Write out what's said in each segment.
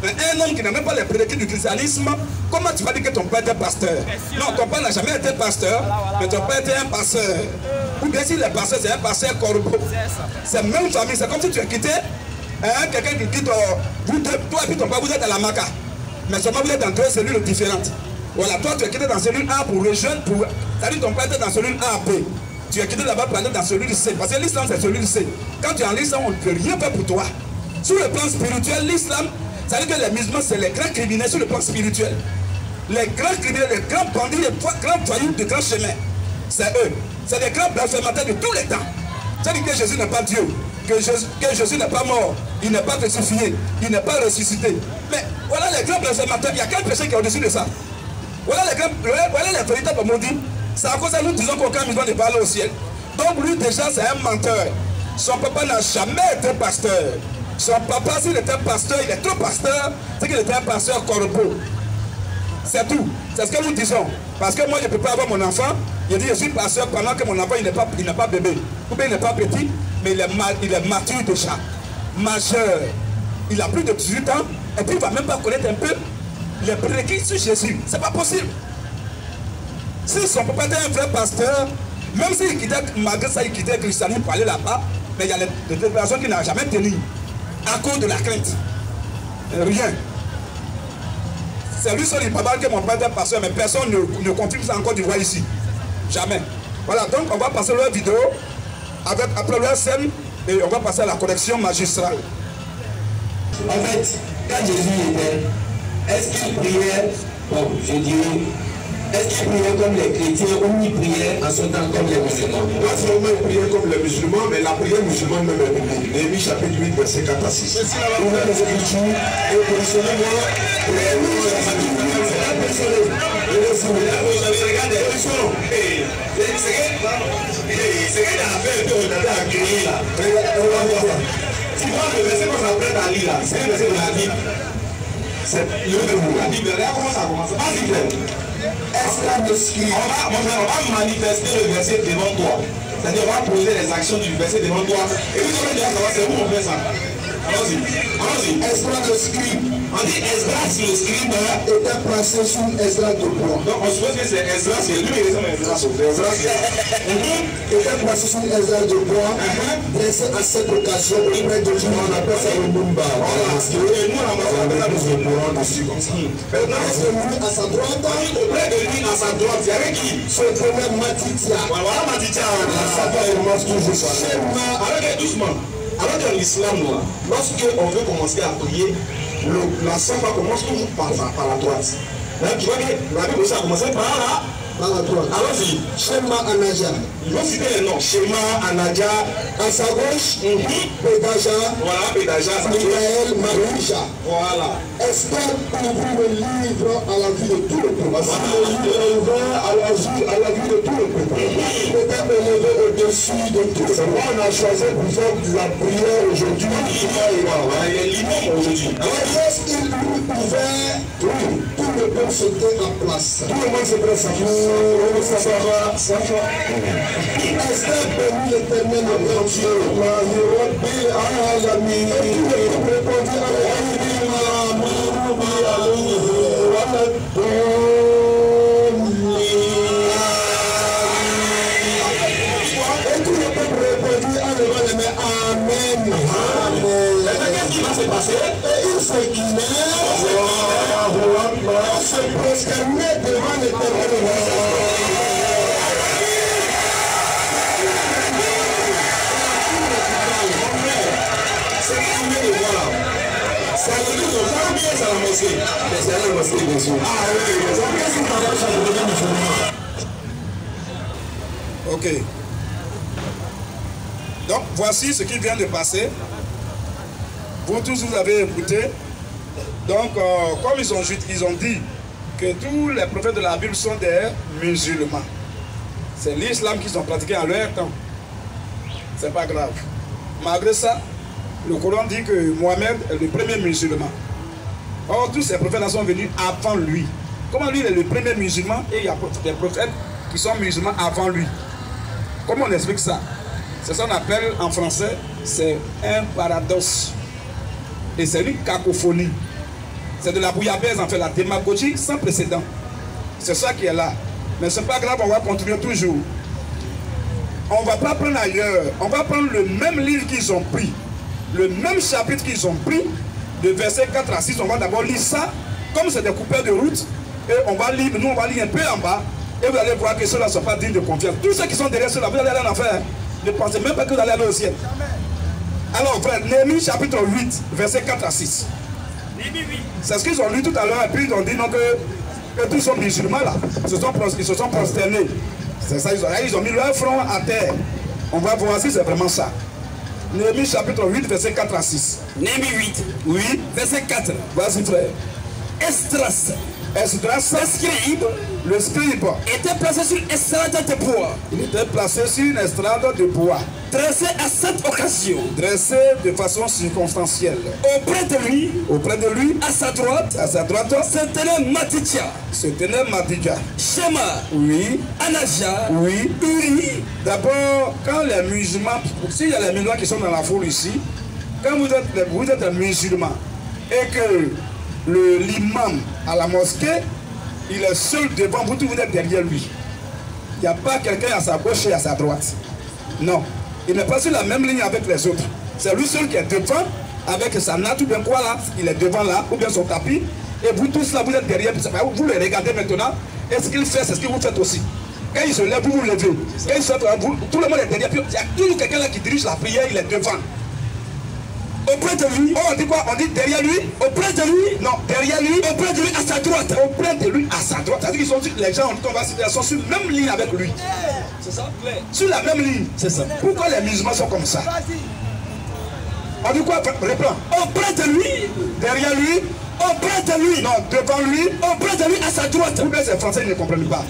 Mais un homme qui n'a même pas les prérequis du christianisme, comment tu vas dire que ton père était pasteur? Non, ton père n'a jamais été pasteur, mais ton père était un pasteur. Ou bien si le pasteur, c'est un pasteur corbeau. C'est même famille, c'est comme si tu as quitté quelqu'un qui quitte, toi et puis ton père, vous êtes à la Maca. Mais seulement vous êtes dans deux cellules différentes. Voilà, toi tu es quitté dans cellule A pour rejoindre, c'est-à-dire ton père était dans cellule A, B. Tu es quitté là-bas pour aller dans cellule C. Parce que l'islam c'est cellule C. Quand tu es en islam, on ne peut rien faire pour toi. Sur le plan spirituel, l'islam, ça veut dire que les musulmans, c'est les grands criminels sur le plan spirituel. Les grands criminels, les grands bandits, les grands voyous de grands chemins, c'est eux. C'est les grands blasphémateurs de tous les temps. Ça veut dire que Jésus n'est pas Dieu, que Jésus n'est pas mort, il n'est pas crucifié, il n'est pas ressuscité. Mais voilà les grands blasphémateurs, il y a quel péché qui est au-dessus de ça? Voilà les véritables maudits. C'est à cause de ça que nous disons qu'aucun musulman ne va aller au ciel. Donc lui déjà c'est un menteur. Son papa n'a jamais été pasteur. Son papa, s'il était pasteur, il est trop pasteur, c'est qu'il était un pasteur corbeau. C'est tout. C'est ce que nous disons. Parce que moi, je ne peux pas avoir mon enfant. Je dis, je suis pasteur pendant que mon enfant, il n'est pas bébé. Ou bien il n'est pas petit, mais il est mature déjà. Majeur. Il a plus de 18 ans, et puis il ne va même pas connaître un peu les prérequis sur Jésus. C'est pas possible. Si son papa était un vrai pasteur, même s'il quittait, malgré ça, il quittait le christianisme pour aller là-bas, mais il y a des personnes qui n'ont jamais tenu. À cause de la crainte. Rien. C'est lui seul, il peut pas que mon père est pasteur, mais personne ne confirme ça encore du voir ici. Jamais. Voilà, donc on va passer leur vidéo, après leur scène, et on va passer à la correction magistrale. En fait, quand Jésus était, est-ce qu'il priait, bon, je dirais, est-ce qu'il priait comme les chrétiens ou il priait en son temps comme les musulmans? Pas seulement il priait comme les musulmans, mais la prière musulmane même est biblique. Néhémie chapitre 8, verset 4 à 6. Ouvrez les Écritures et positionnez-moi. Regardez, c'est qu'il a fait que vous avez accueilli là. Tu vois le verset qu'on s'apprête à lire là, c'est le verset de la Bible. C'est le verset de la Bible. Regarde comment ça commence. Vas-y, frère. On va manifester le verset devant toi. C'est-à-dire on va poser les actions du verset devant toi. Et vous allez dire c'est où on fait ça. Allons-y. Allons-y. Esdras le scribe. On dit Esdras le scribe était placé sous Esdras de bois. Donc on suppose que c'est Esdras, c'est lui qui ressemble à Esdras. Était placé sous Esdras de bois. Dressé à cette occasion auprès de Dieu. On appelle ça le Mumba. Voilà. Et nous on appelle ça le courant dessus comme ça. Maintenant c'est lui à sa droite. Auprès de lui à sa droite, il y avait qui? Son premier Matitia. Voilà Matitia. Ça va et moi toujours ça. Arrêtez doucement. Alors que l'islam, lorsqu'on veut commencer à prier, la safa commence toujours par la droite. Là, tu vois que la Bible aussi a commencé par la droite. Allons-y. Shema Anaja. Il faut citer les noms. Shema Anaja. À sa gauche, Pédaja. Voilà, Pédaja. Michael Marouja. Voilà. Esther ouvre le livre à la vue de tout le peuple. Le livre est ouvert à la vue de tout le peuple. Peut-être élevé au-dessus de tout. C'est pourquoi on a choisi pour faire de la prière aujourd'hui. Il est l'imam aujourd'hui. Alors, lorsqu'il ouvert, tout le peuple se tient en place. Tout le monde se presse à vous. Ça va. Esther bénit l'éternel notre Dieu. Et tout le peuple répondit à Amen. Qu'est-ce qui va se passer? Et il s'inclinait, se prosternait devant l'éternel. Ça veut dire qu'on va bien à la mosquée. Mais c'est à la mosquée, bien sûr. Ah oui, qu'est-ce que tu vas faire? Ok. Donc, voici ce qui vient de passer. Vous tous, vous avez écouté. Donc, comme ils ont dit que tous les prophètes de la Bible sont des musulmans. C'est l'islam qu'ils ont pratiqué en leur temps. C'est pas grave. Malgré ça, le Coran dit que Mohamed est le premier musulman. Or, tous ces prophètes-là sont venus avant lui. Comment lui, il est le premier musulman et il y a des prophètes qui sont musulmans avant lui? Comment on explique ça? C'est ça qu'on appelle en français, c'est un paradoxe. Et c'est une cacophonie. C'est de la bouillabaisse, en fait, la démagogie sans précédent. C'est ça qui est là. Mais ce n'est pas grave, on va continuer toujours. On ne va pas prendre ailleurs. On va prendre le même livre qu'ils ont pris. Le même chapitre qu'ils ont pris. De verset 4 à 6, on va d'abord lire ça. Comme c'est des coupeurs de route. Et on va lire, nous on va lire un peu en bas. Et vous allez voir que ceux-là ne sont pas dignes de confiance. Tous ceux qui sont derrière ceux-là, vous allez aller en enfer. Ne pensez même pas que vous allez aller au ciel. Alors frère, Néhémie chapitre 8, verset 4 à 6. C'est ce qu'ils ont lu tout à l'heure. Et puis ils ont dit non, que tous sont musulmans là. Ils se sont prosternés. C'est ça, ils ont mis leur front à terre. On va voir si c'est vraiment ça. Néhémie chapitre 8, verset 4 à 6. Néhémie 8, oui, verset 4. Vas-y frère. Esdras, le scribe, était placé sur une estrade de bois. Il était placé sur une estrade de bois. Dressé à cette occasion. Dressé de façon circonstancielle. Auprès de lui, à sa droite, se tenait Matithia. Shema, oui. Anaja, oui. Uri. D'abord, quand les musulmans, s'il y a les musulmans qui sont dans la foule ici, quand vous êtes un musulman et que l'imam à la mosquée, il est seul devant vous, vous êtes derrière lui. Il n'y a pas quelqu'un à sa gauche et à sa droite. Non. Il n'est pas sur la même ligne avec les autres. C'est lui seul qui est devant, avec sa natte ou bien quoi là, il est devant là, ou bien son tapis. Et vous tous là, vous êtes derrière, vous le regardez maintenant. Et ce qu'il fait, c'est ce que vous faites aussi. Quand il se lève, vous vous levez. Quand il se lève, tout le monde est derrière. Puis il y a toujours quelqu'un là qui dirige la prière, il est devant. Auprès de lui, on dit quoi? On dit derrière lui. Auprès de lui, non, derrière lui. Auprès de lui, à sa droite. Auprès de lui, à sa droite. C'est-à-dire qu'ils les gens sont sur la même ligne avec lui. C'est ça, clair. Sur la même ligne. C'est ça. Pourquoi les musulmans sont comme ça? On dit quoi? Reprends. Auprès de lui, derrière lui. Auprès de lui, non, devant lui. Auprès de lui, à sa droite. Vous, les Français, ils ne comprennent pas.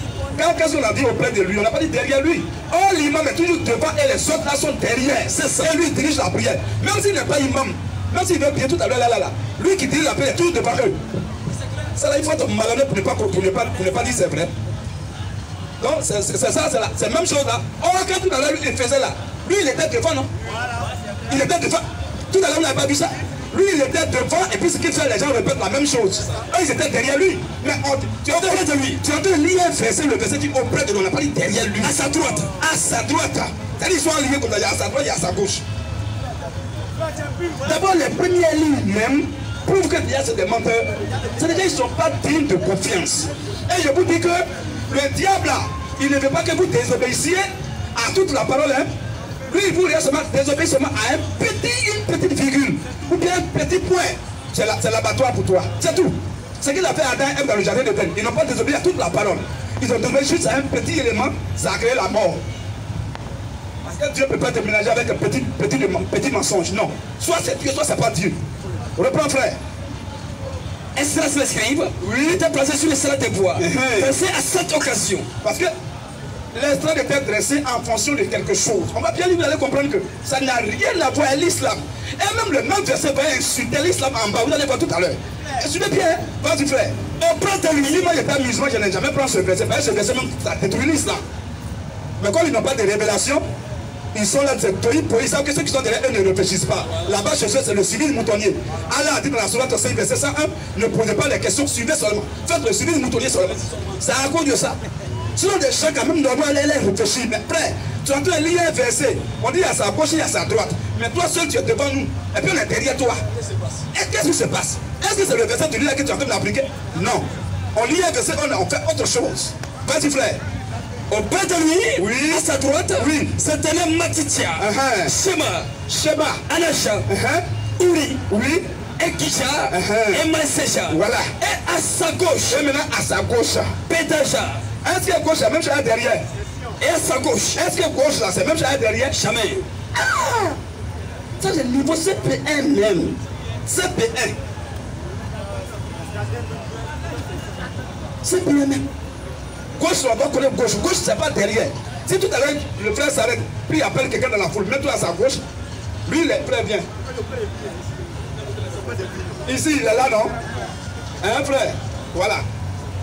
Qu'est-ce qu'on a dit auprès de lui? On n'a pas dit derrière lui. Oh, l'imam est toujours devant et les autres là sont derrière. C'est ça. Et lui dirige la prière. Même s'il n'est pas imam, même s'il veut prier tout à l'heure, là. Lui qui dirige la prière est toujours devant eux. Ça là, il faut être malhonnête pour ne pas dire c'est vrai. Donc, c'est ça, c'est la même chose là. Oh, quand tout à l'heure, il faisait là. Lui, il était devant, non? Il était devant. Tout à l'heure, on n'avait pas vu ça. Lui, il était devant, et puis ce qu'il fait, les gens répètent la même chose. Eux, ils étaient derrière lui. Mais tu es auprès de lui. Tu es en train de lire un verset, le verset dit auprès de lui. On n'a pas dit derrière lui. À sa droite. À sa droite. C'est-à-dire qu'ils sont alignés comme ça. Il y a à sa droite, il y a à sa gauche. D'abord, les premières lignes même prouvent que déjà c'est des menteurs. C'est-à-dire qu'ils ne sont pas dignes de confiance. Et je vous dis que le diable là, il ne veut pas que vous désobéissiez à toute la parole. Hein. Lui, il voulait seulement désobéir seulement à une petite virgule ou bien un petit point. C'est l'abattoir pour toi. C'est tout. Ce qu'il a fait Adam et Ève dans le jardin d'Éden, ils n'ont pas désobéi à toute la parole. Ils ont désobéi juste à un petit élément, ça a créé la mort. Parce que Dieu ne peut pas te mélanger avec un petit mensonge. Non. Soit c'est Dieu, soit c'est pas Dieu. Reprends, frère. Esdras le scribe, oui, était placé sur l'estrade de bois. Dressé à cette occasion. Parce que l'estrade était dressée en fonction de quelque chose. On va bien vous allez comprendre que ça n'a rien à voir avec l'islam. Et même le même verset va insulter l'islam en bas. Vous allez voir tout à l'heure. Suivez bien, vas-y frère. Auprès de lui, moi j'étais musulman, je n'ai jamais pris ce verset. Ce verset même, ça détruit l'islam. Mais comme ils n'ont pas de révélation, ils sont là, ils savent que ceux qui sont derrière eux ne réfléchissent pas. Là-bas chez eux, c'est le civil moutonnier. Allah a dit dans la sourate 5, verset 101, ne posez pas les questions, suivez seulement. Faites le civil moutonnier seulement. C'est à cause de ça. Sinon, des gens quand même doivent aller réfléchir. Mais frère, tu es en train de lire un verset. On dit à sa gauche et à sa droite. Mais toi seul, tu es devant nous. Et puis on est derrière toi. Et qu'est-ce qui se passe? Est-ce que c'est le verset de lui que tu es en train d'appliquer? Non. On lit un verset, on fait autre chose. Vas-y frère. Auprès de lui, oui, à sa droite, oui, se tenait Matithia, Shema, Anaja, Uri, oui, et Kisha, et Maseja. Voilà. Et à sa gauche, et maintenant à sa gauche, Pédaja. Est-ce que gauche, c'est même chose derrière? Et à sa gauche, est-ce que gauche là, c'est même chose derrière? Jamais. Ah! Ça c'est le niveau CP1 même. CP1. CP1 même. Gauche, on doit connaître gauche. Gauche, c'est pas derrière. Si tout à l'heure, le frère s'arrête, puis il appelle quelqu'un dans la foule, mets-toi à sa gauche, lui, il est prêt, viens. Ici, il est là, non? Hein, frère? Voilà.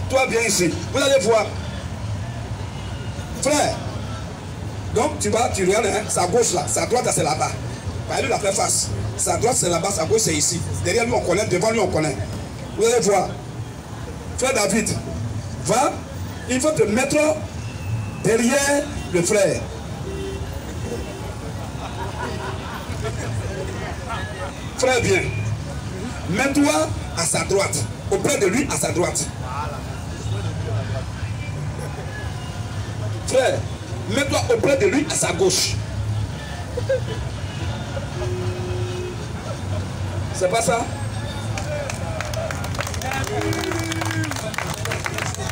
Toi, viens ici. Vous allez voir. Frère. Donc, tu regardes, hein, sa gauche là, sa droite, c'est là-bas. Lui, la fait face. Sa droite, c'est là-bas, sa gauche, c'est ici. Derrière lui, on connaît, devant lui, on connaît. Vous allez voir. Frère David, va, il faut te mettre derrière le frère. Frère, viens. Mets-toi à sa droite, auprès de lui à sa droite. Frère, mets-toi auprès de lui à sa gauche. C'est pas ça?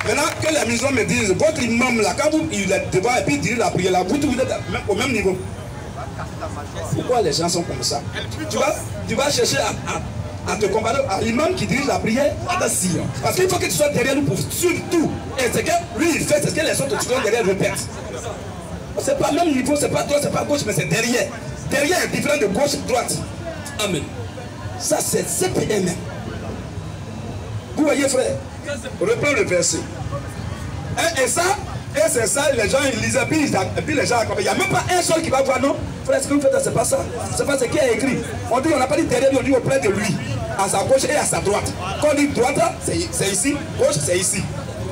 Maintenant que les musulmans me disent, votre imam là, quand il est devant et puis il dit la prière là, vous êtes au même niveau. Pourquoi les gens sont comme ça? Tu vas chercher à te comparer à l'imam qui dirige la prière à Sion. Parce qu'il faut que tu sois derrière nous pour surtout. Et ce que lui il fait, c'est ce que les autres qui sont derrière répètent. C'est pas le même niveau, c'est pas droite, c'est pas gauche, mais c'est derrière. Derrière est différent de gauche, droite. Amen. Ça c'est CPM. Vous voyez frère? Reprends le verset. Et c'est ça, les gens ils lisent et puis les gens il n'y a même pas un seul qui va voir, non? Frère, ce que vous faites, c'est pas ça. C'est pas ce qui est écrit. On dit, on n'a pas dit derrière lui, on dit auprès de lui, à sa gauche et à sa droite. Quand on dit droite, c'est ici, gauche, c'est ici.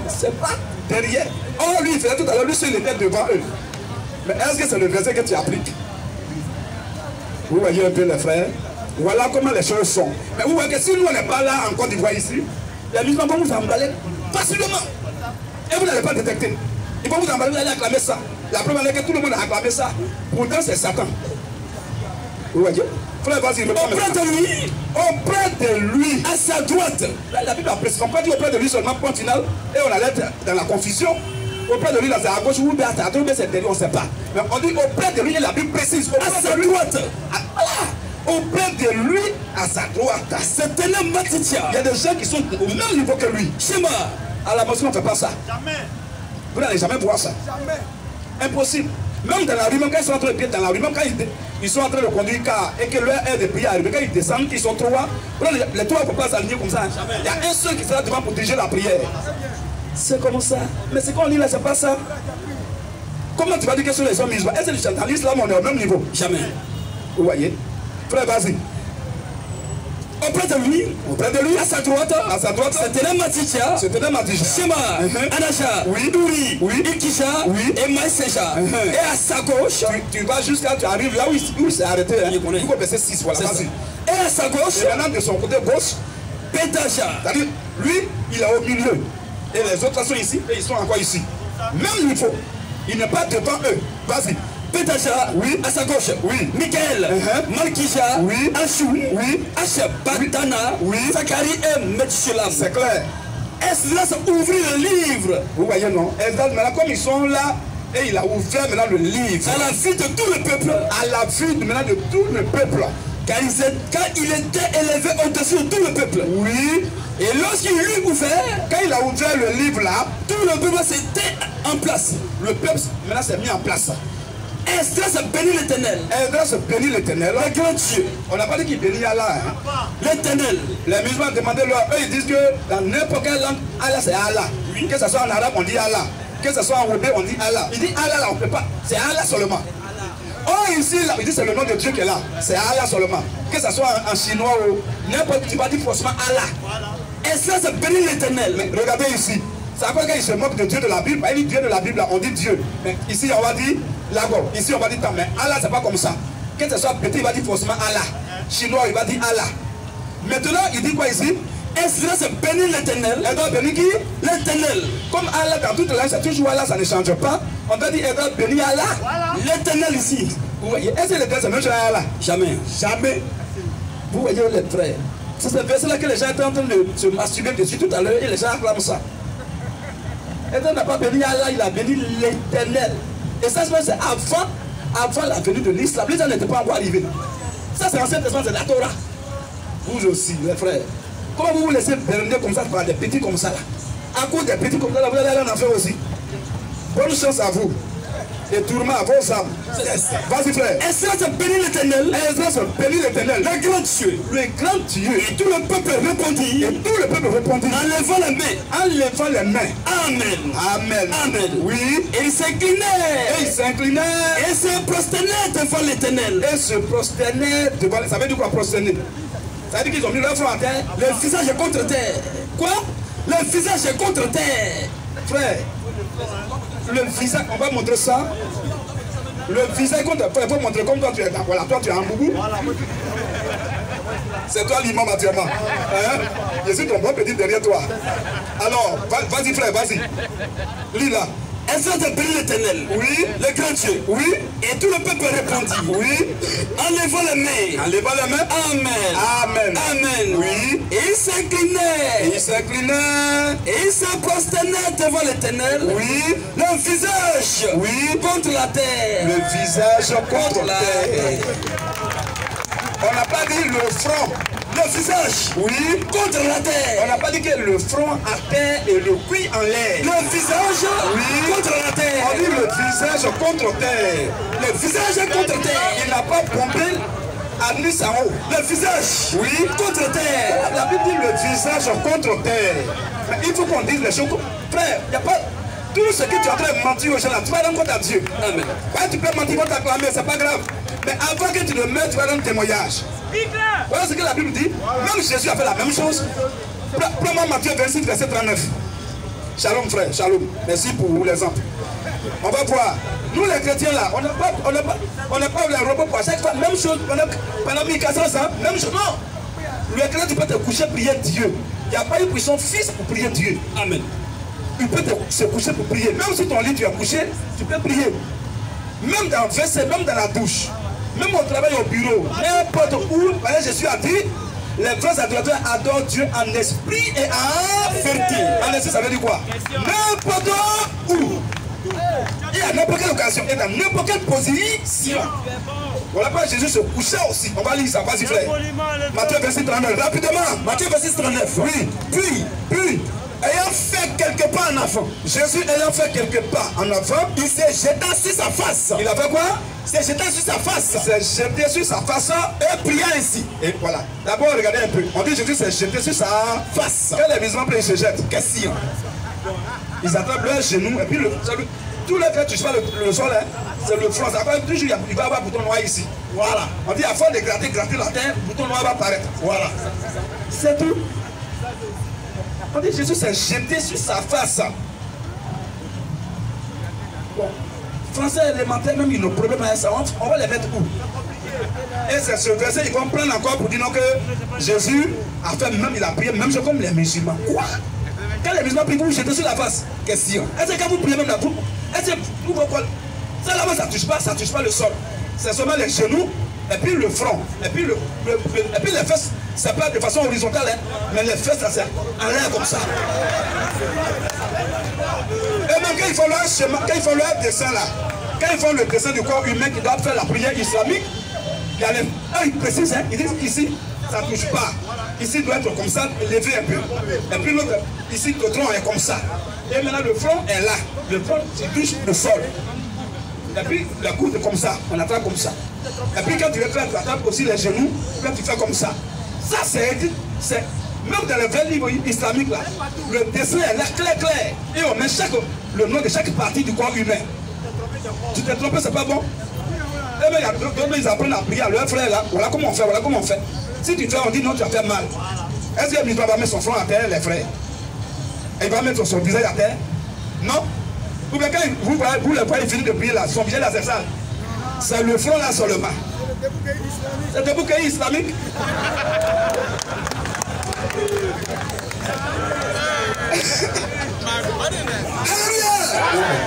C'est pas derrière. Oh, lui, il faisait tout à l'heure, lui, il était devant eux. Mais est-ce que c'est le verset que tu appliques? Vous voyez un peu les frères? Voilà comment les choses sont. Mais vous voyez que si nous, on n'est pas là en Côte d'Ivoire ici, les musulmans vont vous emballer facilement. Et vous n'allez pas détecter. Ils vont vous emballer, vous allez acclamer ça. La preuve est que tout le monde a acclamé ça. Pourtant, c'est Satan. Vous voyez? Frère, vas-y, auprès de lui. Auprès de lui. À sa droite. La Bible a précisé. On peut dire auprès de lui seulement, point final. Et on allait dans la confusion. Auprès de lui, là, c'est à gauche ou à droite, mais c'est derrière, on ne sait pas. Mais on dit auprès de lui, et la Bible précise. À sa droite. Auprès de lui, à sa droite. C'est un homme matitia. Il y a des gens qui sont au même niveau que lui. Schéma. À la mosquée, on ne fait pas ça. Jamais. Vous n'allez jamais voir ça. Jamais. Impossible. Même dans la rue, même quand ils sont en train de pied dans la rue, même quand ils sont en train de conduire car et que leur aide de prière arrive, quand ils descendent, ils sont trois. Les trois ne peuvent pas s'aligner comme ça. Il y a un seul qui sera devant pour diriger la prière. C'est comme ça. Mais ce qu'on dit là, c'est pas ça. Comment tu vas dire que ce sont les hommes musulmans? Est-ce que les dans l'islam, on est au même niveau? Jamais. Vous voyez? Frère, vas-y. Auprès de lui, à sa droite, c'était un maticha, Shema, Anacha, Douri, Ikisha, et Maïsecha. Et à sa gauche, tu vas jusqu'à, tu arrives là où il s'est arrêté. Il faut passer 6 fois là. Et à sa gauche, et maintenant de son côté gauche, Pétacha. C'est-à-dire, lui, il est au milieu. Et les autres sont ici, et ils sont encore ici. Même niveau. Il n'est pas devant eux. Vas-y. Pétacha, à sa gauche, Michael, Malkisha, Achou, Achab, Batana, Zachary et Metchulam. C'est clair. Esdras a ouvert le livre. Vous voyez, non? Esdras, maintenant, comme ils sont là, et il a ouvert maintenant le livre. À la vue de tout le peuple. À la vue maintenant de tout le peuple. Quand il était élevé au-dessus de tout le peuple. Oui. Et lorsqu'il lui ouvert, quand il a ouvert le livre là, tout le peuple s'était en place. Le peuple maintenant s'est mis en place. Esdras bénit l'Éternel. Esdras bénit l'Éternel. Le grand Dieu. On n'a pas dit qu'il bénit Allah. Hein? L'Éternel. Les musulmans demandaient leur. Eux ils disent que dans n'importe quelle langue, Allah c'est Allah. Oui. Que ce soit en arabe, on dit Allah. Que ce soit en roubaix, on dit Allah. Il dit Allah là, on ne peut pas. C'est Allah seulement. Oh ici, là, il dit c'est le nom de Dieu qui est là. C'est Allah seulement. Que ce soit en chinois ou n'importe qui va dire forcément Allah. Esdras bénit l'Éternel. Mais regardez ici. C'est à quoi qu'il se moque de Dieu de la Bible. Il dit Dieu de la Bible, on dit Dieu. Mais ici, on va dire Lago. Ici, on va dire mais Allah, c'est pas comme ça. Que ce soit petit, il va dire forcément Allah. Chinois, il va dire Allah. Maintenant, il dit quoi ici? Esdras bénit l'Éternel. Esdras bénit qui? L'Éternel. Comme Allah, dans toute la langue, c'est toujours Allah, ça ne change pas. On doit dire Esdras bénit Allah. Voilà. L'Éternel ici. Vous voyez, est-ce que l'Éternel, c'est même chose à Allah? Jamais. Jamais. Vous voyez les frères. C'est ce verset-là que les gens étaient en train de se masturber dessus tout à l'heure et les gens acclament ça. Esdras n'a pas béni Allah, il a béni l'Éternel. Et ça, c'est avant la venue de l'islam. L'islam n'était pas encore arrivé. Ça, c'est l'Ancien Testament, c'est la Torah. Vous aussi, les frères. Comment vous vous laissez berner comme ça par des petits comme ça là? À cause des petits comme ça, là, vous allez aller en enfer aussi. Bonne chance à vous. Et tourment à vos âmes. Vas-y frère. Esdras bénit l'Éternel. Esdras bénit l'Éternel. Le grand Dieu. Le grand Dieu. Et tout le peuple répondit. Et tout le peuple répondit. En levant les mains. En levant les mains. Amen. Amen. Amen. Oui. Et il s'inclinait. Et il s'inclinait. Et se prosternait devant l'Éternel. Et se prosternait devant. Ça veut dire quoi prosterner? Ça veut dire qu'ils ont mis leur front à terre. Le visage est contre terre. Quoi? Le visage est contre terre. Frère, le visage, on va montrer ça. Le visage contre terre, il faut montrer comme toi tu es là. Voilà, toi tu es un boubou. C'est toi l'imam actuellement. Hein? Je suis ton bon petit derrière toi. Alors, vas-y frère, vas-y. Lis là. Est-ce que béni l'Éternel? Oui. Le grand Dieu. Oui. Et tout le peuple répondit. Oui. Enlevons les mains. Enlevons les mains. Amen. Amen. Amen. Oui. Et il s'inclinait. Il s'inclinait. Et il se prosternait devant l'Éternel. Oui. Le visage. Oui. Contre la terre. Le visage contre la terre. On n'a pas dit le front. Le visage. Oui. Contre la terre. On n'a pas dit que le front à terre et le cuir en l'air. Le visage. Oui. Contre la terre. On dit le visage contre terre. Le visage contre terre. Il n'a pas pompé à nuit en haut. Le visage. Oui. Contre terre. La Bible dit le visage contre terre. Mais il faut qu'on dise les choses. Frère, il n'y a pas. Tout ce que tu es en train de mentir aux gens là, tu vas rendre compte à Dieu. Amen. Quand tu peux mentir, ils vont t'acclamer, c'est pas grave. Mais avant que tu le mettes, tu vas rendre témoignage. Voilà ce que la Bible dit. Même Jésus a fait la même chose. Prends-moi Matthieu 26, verset 39. Shalom frère, shalom. Merci pour l'exemple. On va voir. Nous les chrétiens là, on n'a pas les robots pour chaque fois. Même chose pendant 1400 ans, même chose. Non. Le chrétien, tu peux te coucher, prier Dieu. Il n'y a pas eu puissant fils pour prier Dieu. Amen. Tu peux se coucher pour prier. Même si ton lit tu es couché, tu peux prier. Même dans le WC, même dans la douche. Même au travail, au bureau, n'importe où, Jésus a dit, les vrais adorateurs adorent Dieu en esprit et en vérité. En esprit, ça veut dire quoi? N'importe où. Et à n'importe quelle occasion, et dans n'importe quelle position. Voilà pourquoi Jésus se couchait aussi. On va lire ça, vas-y frère. Matthieu 26, 39, rapidement. Matthieu 26, 39. Oui, puis, ayant fait quelques pas en avant, Jésus ayant fait quelques pas en avant, il s'est jeté sur sa face. Il a fait quoi? Il s'est jeté sur sa face. Il s'est jeté sur sa face et pria ainsi. Et voilà. D'abord, regardez un peu. On dit Jésus s'est jeté sur sa face. Quand les musulmans prient, ils se jettent. Question. Ils attrapent leurs genoux et puis tout le fait, tu sais pas le sol, hein, c'est le front. Ça va toujours, il va y avoir un bouton noir ici. Voilà. On dit à force de gratter la terre, le bouton noir va apparaître. Voilà. C'est tout. On dit Jésus s'est jeté sur sa face. Bon. Français élémentaire, même ils ont problème avec ça. On va les mettre où? Et c'est ce verset, ils vont prendre encore pour dire non, que Jésus a fait même, il a prié, même chose comme les musulmans. Quoi? Quand les musulmans prient, vous vous jetez sur la face. Question. Est-ce que quand vous priez même la bouche, est-ce que vous comprenez? Ça là-bas, ça touche pas le sol. C'est seulement les genoux, et puis le front, et puis les fesses. C'est pas de façon horizontale, hein, mais les fesses, c'est en l'air comme ça. Et même quand ils font leur schéma, quand ils font leur dessin là, quand ils font le dessin du corps humain qui doit faire la prière islamique, il y a ils précisent, hein, ils disent ici, ça ne touche pas. Ici, il doit être comme ça, élevé un peu. Et puis l'autre, ici, le tronc est comme ça. Et maintenant, le front est là. Le front, il touche le sol. Et puis, la coude est comme ça. On attrape comme ça. Et puis, quand tu le fais, tu attrapes aussi les genoux. Quand tu fais comme ça. Ça, c'est même dans le vrai livre islamique, là, le dessin est là, clair. Et on met le nom de chaque partie du corps humain. Tu t'es trompé, c'est pas bon. Et bien, d'autres, ils apprennent à prier à leur frère, là. Voilà comment on fait. Si tu fais, on dit non, tu as fait mal. Est-ce que l'histoire va mettre son front à terre, les frères? Et il va mettre son visage à terre? Non? Ou bien quand vous le voyez finir de prier là, son visage là, c'est ça. C'est le front là seulement. C'est le bouquet islamique.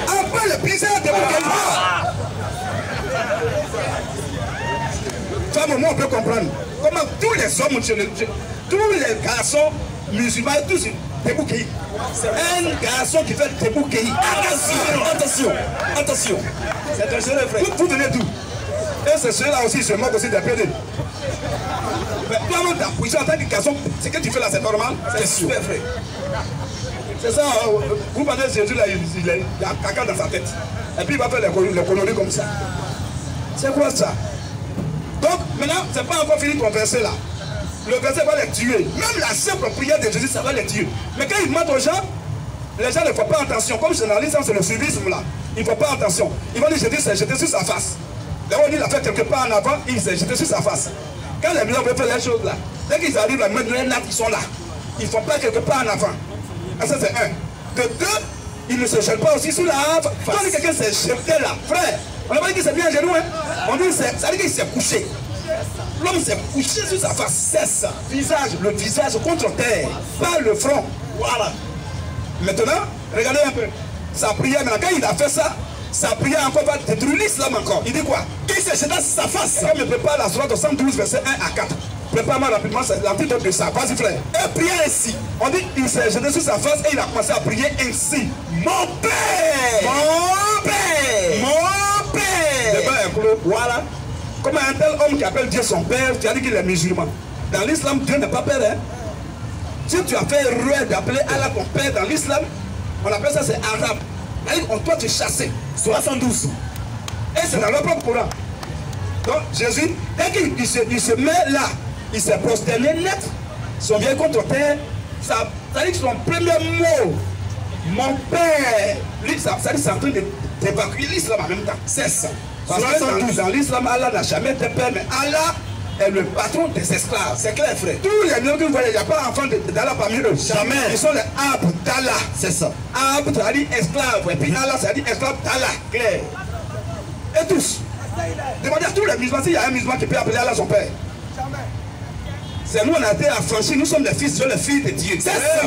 Après le visage de bouquet. Femme, moi on peut comprendre. Comment tous les hommes, tous les garçons musulmans, tous débouqués. C'est un garçon qui fait débouquer. Attention. C'est dangereux, frère. Vous venez d'où? Et c'est ceux-là aussi, ils se moquent aussi des PD. Mais toi-même, ta position en tant que garçon, ce que tu fais là, c'est normal? C'est super, frère. C'est ça, vous parlez de Jésus là, il a caca dans sa tête. Et puis il va faire les colonies comme ça. C'est quoi ça? Donc, maintenant, c'est pas encore fini ton verset là. Le verset va les tuer. Même la simple prière de Jésus, ça va les tuer. Mais quand il demande aux gens, les gens ne font pas attention. Comme généraliste, c'est le civisme là. Ils ne font pas attention. Ils vont dire Jésus s'est jeté sur sa face. D'abord, il a fait quelques pas en avant, il s'est jeté sur sa face. Quand les musulmans veulent faire les choses là, dès qu'ils arrivent à mettre les nappes, ils sont là. Ils ne font pas quelque part en avant. Ah, ça c'est un. De deux, ils ne se gênent pas aussi sous la face. Quand quelqu'un s'est jeté là, frère, on n'a pas dit qu'il s'est mis à genoux, hein. On dit ça veut dire qu'il s'est couché. L'homme s'est couché sur sa face. C'est ça. Le visage contre terre, pas le front. Voilà. Maintenant, regardez un peu. Sa prière, maintenant, quand il a fait ça, sa prière encore va détruire l'islam encore. Il dit quoi? Qu'il s'est jeté sur sa face. Quand il me prépare la sourate 112, verset 1 à 4. Prépare-moi rapidement, c'est l'antidote de ça. Vas-y, frère. Et prier ainsi. On dit qu'il s'est jeté sur sa face et il a commencé à prier ainsi. Mon père! Mon père! Mon père! Le bain est clos. Voilà. Comme un tel homme qui appelle Dieu son père, tu as dit qu'il est musulman. Dans l'islam, Dieu n'est pas père. Hein? Si tu as fait erreur d'appeler Allah ton père dans l'islam, on appelle ça c'est arabe. On doit te chasser. 72. Et c'est dans leur propre Coran. Donc Jésus, dès qu'il se met là, il s'est prosterné net, son vieil contre terre, ça dit que son premier mot, mon père, lui, ça dit c'est en train d'évacuer l'islam en même temps. C'est ça. Parce que dans l'islam, Allah n'a jamais été père, mais Allah est le patron des esclaves. C'est clair, frère. Tous les gens que vous voyez, il n'y a pas d'enfants d'Allah parmi eux. Jamais. Ils sont les abd d'Allah. C'est ça. Abd, ça dit esclave. Et puis Allah, ça dit esclave d'Allah. Clair. Et tous. Demandez à tous les musulmans s'il y a un musulman qui peut appeler Allah son père. C'est nous, on a été affranchis, nous sommes les fils de Dieu, les filles de Dieu. C'est ça,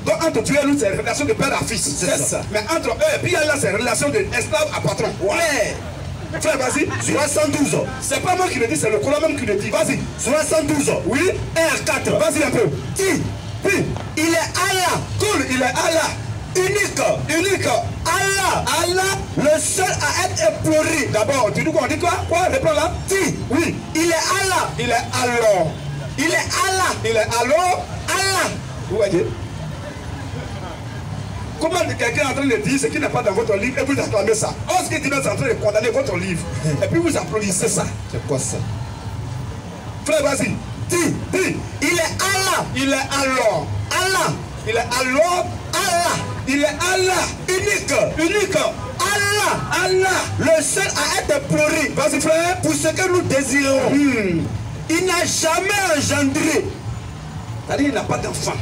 donc entre Dieu et nous, c'est une relation de père à fils. C'est ça. Mais entre eux et puis Allah, c'est une relation d'esclave à patron. Ouais. Frère, vas-y. 72 ans. C'est pas moi qui le dis, c'est le Coran même qui le dit. Vas-y. 72 ans. Oui. 1 à 4. Vas-y un peu. Puis, il est Allah. Cool, il est Allah. Unique. Allah, le seul à être éploré. D'abord, tu dis quoi? On dit quoi? Quoi? Réponds là. Oui. Il est Allah. Il est Allah. Il est Allah. Il est Allah. Vous voyez? Comment quelqu'un est en train de dire ce qui n'est pas dans votre livre et vous acclamez ça? Ce qui dit est en train de condamner votre livre. Et puis vous applaudissez ça. C'est quoi ça? Frère, vas-y. Dis. Il est Allah. Il est Allah. Il est Allah. Il est Allah. Unique. Allah. Le seul à être éploré. Vas-y, frère. Pour ce que nous désirons. Il n'a jamais engendré. C'est-à-dire qu'il n'a pas d'enfant.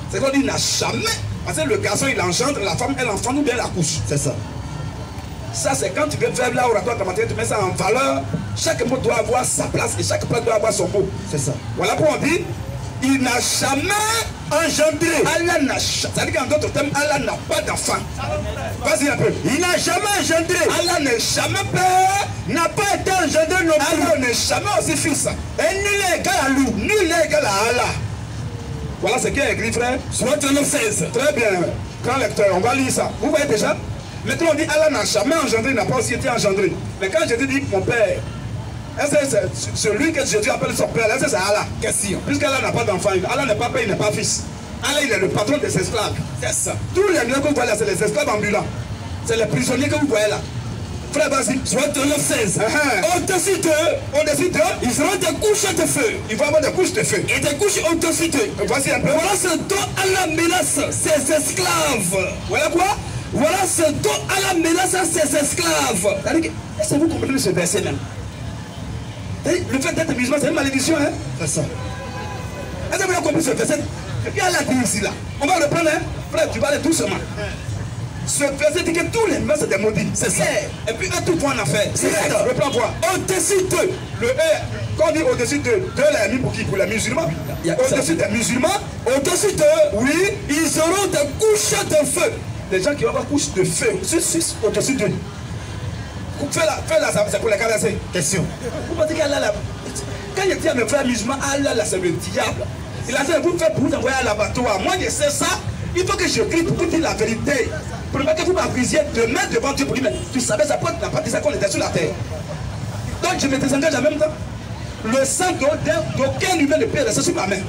C'est qu'on dit il n'a jamais. Parce que le garçon il engendre, la femme elle enfante ou bien la couche. C'est ça. Ça c'est quand tu veux faire là oratoire grammaticien, tu mets ça en valeur. Chaque mot doit avoir sa place et chaque place doit avoir son mot. C'est ça. Voilà pourquoi on dit il n'a jamais engendré. Allah n'a jamais. C'est-à-dire qu'en d'autres termes, Allah n'a pas d'enfant. Vas-y un peu. Il n'a jamais engendré. Allah n'est jamais père. N'a pas été engendré non plus. Allah n'est jamais aussi fils. Et nul n'est égal à lui. Nul n'est égal à Allah. Voilà ce qui est écrit, frère. Surat 16. Très bien. Grand lecteur, on va lire ça. Vous voyez déjà? Maintenant on dit Allah n'a jamais engendré, il n'a pas aussi été engendré. Mais quand Jésus dit mon père, est-ce que c'est celui que Jésus appelle son père? Est-ce que c'est Allah? Question. Puisqu'Allah n'a pas d'enfant, Allah n'est pas père, il n'est pas fils. Allah il est le patron des esclaves. C'est ça. Tous les gens que vous voyez là, c'est les esclaves ambulants. C'est les prisonniers que vous voyez là. Frère, vas-y. Soit 16. Au-dessus d'eux, ils seront des couches de feu. Ils vont avoir des couches de feu. Et des couches au-dessus d'eux. Voici un peu. Voilà ce dont Allah menace ses esclaves. Voilà quoi? Voilà ce dont Allah menace ses esclaves. Est-ce que vous comprenez ce verset même? Le fait d'être musulman, c'est une malédiction, hein? C'est ça. Est-ce que vous avez compris ce verset? Et puis Allah dit ici là. On va reprendre, hein? Frère, tu vas aller doucement. Ce verset dit que tous les musulmans c'est des maudits. C'est ça. Et puis eux tout font en affaire. C'est ça. Reprends-moi. Au-dessus d'eux. Le E, quand on dit au-dessus d'eux, deux l'a mis pour qui? Pour les musulmans. Au-dessus des musulmans. Au-dessus d'eux, oui, ils auront des couches de feu. Les gens qui vont avoir couches de feu. Au-dessus d'eux. Fais-la, c'est pour les caresser. Question. Vous pensez qu'Allah là. Quand il dit à mes frères musulmans, Allah là c'est le diable. Il a dit vous faites pour vous envoyer à l'abattoir. Moi je sais ça. Il faut que je crie pour vous dire la vérité. Pour ne pas que vous m'accisiez demain devant Dieu pour lui. Mais tu savais, ça n'a pas dit ça qu'on était sur la terre. Donc je me désengage en même temps. Le sang d'aucun humain ne peut rester sur ma main.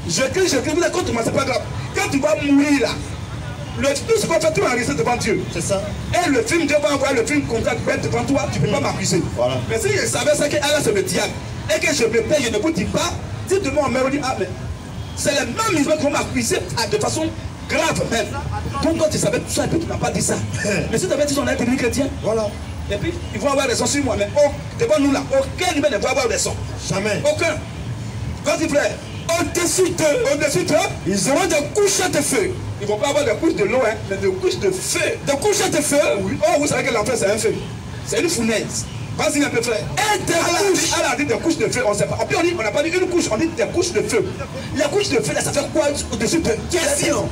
Je crie, vous êtes contre moi, c'est pas grave. Quand tu vas mourir là, tout ce qu'on fait, tout enregistré devant Dieu. C'est ça. Et le film, Dieu va envoyer le film contact devant toi, tu ne peux pas m'accuser. Voilà. Mais si je savais ça, que Allah c'est le diable, et que je me paye, je ne vous dis pas, si demain on me dit, ah mais c'est les mêmes musulmans qui vont m'accuser de façon grave même. Donc toi tu savais tout ça et puis tu n'as pas dit ça. Mais si tu avais dit on a été chrétien, voilà. Et puis, ils vont avoir raison sur moi. Mais devant nous là, aucun humain ne va avoir raison. Jamais. Aucun. Vas-y, frère. Au-dessus d'eux, ils auront des couches de feu. Ils ne vont pas avoir des couches de l'eau, hein, mais des couches de feu. Des couches de feu. Oui. Oh, vous savez que l'enfer, c'est un feu. C'est une fournaise. Vas-y un peu, frère. Et des couches. Elle a dit des couches de feu, on ne sait pas. En plus, on n'a pas dit une couche, on dit des couches de feu. La couche de feu, là, ça fait quoi au-dessus de question?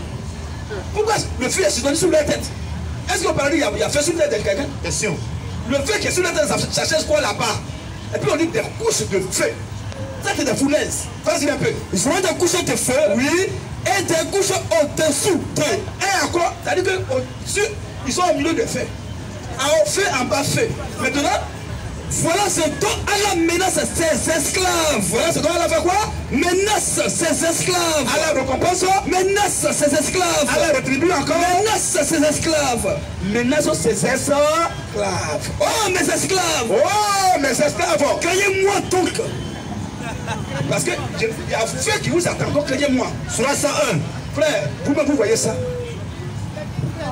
Pourquoi le feu est suspendu sur leur tête? Est-ce qu'on parle il y a feu sur la tête de quelqu'un? Question. Le feu qui est sur la tête, ça cherche quoi là-bas? Et puis on dit des couches de feu. Ça, c'est des fournaises. Vas-y un peu. Ils auront des couches de feu. Oui. Et des couches au-dessous d'eux. Et encore, c'est-à-dire qu'au-dessus, ils sont au milieu de feu. En feu, en bas feu. Maintenant, voilà ce dont Allah menace ses esclaves. Voilà ce dont Allah fait quoi? Menace ses esclaves. Allah récompense. Menace ses esclaves. Allah rétribue encore. Menace ses esclaves. Menace ses esclaves. Oh mes esclaves. Oh mes esclaves. Craignez-moi donc. Parce que il y a feu qui vous attend. Donc craignez-moi. Surah 101. Frère, vous voyez ça?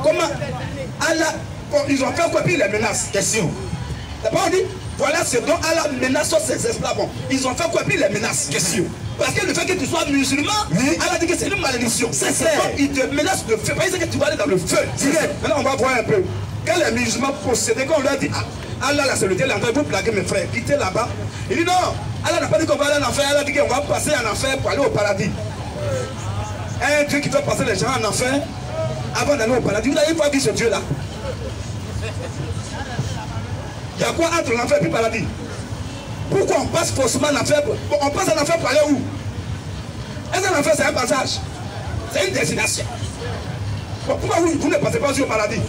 Comment Allah, bon, ils ont fait quoi puis les menaces? Question. D'abord on dit, voilà ce dont Allah menace ses esclaves. Ils ont fait quoi puis les menaces? Question. Parce que le fait que tu sois musulman, oui. Allah dit que c'est une malédiction. C'est ça. Il te menace de feu. Parce que tu vas aller dans le feu. Maintenant on va voir un peu. Quand les musulmans possédaient, quand on leur dit, Allah là c'est le Dieu, vous plaguez mes frères, quittez là-bas. Il dit non, Allah n'a pas dit qu'on va aller en enfer, Allah dit qu'on va passer en enfer pour aller au paradis. Un Dieu qui fait passer les gens en enfer avant d'aller au paradis. Vous n'avez pas vu ce Dieu là? Il y a quoi entre l'enfer et le paradis? Pourquoi on passe forcément en enfer? On passe en enfer pour aller où? Est-ce que l'enfer c'est un passage? C'est une destination. Bon, pourquoi vous ne passez pas au paradis?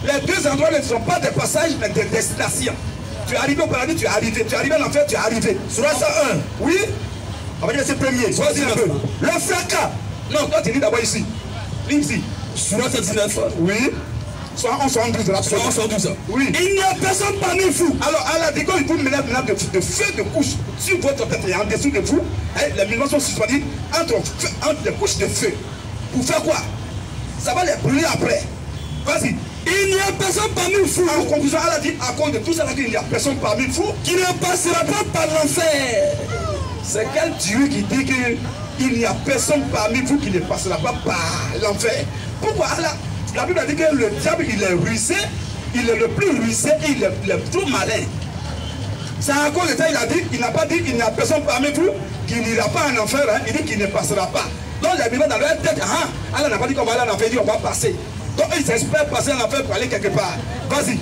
Les deux endroits ne sont pas des passages mais des destinations. Tu es arrivé au paradis, tu es arrivé. Tu es arrivé en enfer, tu es arrivé. Surah 101. Oui. On va dire c'est premier. Vas-y un peu. Le fracas. Non, toi tu lis d'abord ici. Lis ici. Surah 19. Oui. Soit 11, soit 12. Soit 11, soit 12. Oui. Il n'y a personne parmi vous. Alors, Allah dit qu'il vous menace de feu de couche sur votre tête et en dessous de vous. Les musulmans sont suspendus entre des couches de feu. Pour faire quoi? Ça va les brûler après. Vas-y. Il n'y a personne parmi vous. En conclusion, Allah dit à cause de tout ça, il n'y a personne parmi vous qui ne passera pas par l'enfer. C'est quel Dieu qui dit qu'il n'y a personne parmi vous qui ne passera pas par l'enfer? Pourquoi Allah? La Bible a dit que le diable il est rusé, il est le plus rusé et il est trop malin. C'est à cause de ça il a dit, il n'a pas dit qu'il n'y a personne parmi vous qui n'ira pas en enfer, hein, il dit qu'il ne passera pas. Donc les vivants dans leur tête, Allah n'a pas dit qu'on va aller en enfer, il dit on va passer. Donc ils espèrent passer en enfer pour aller quelque part. Vas-y.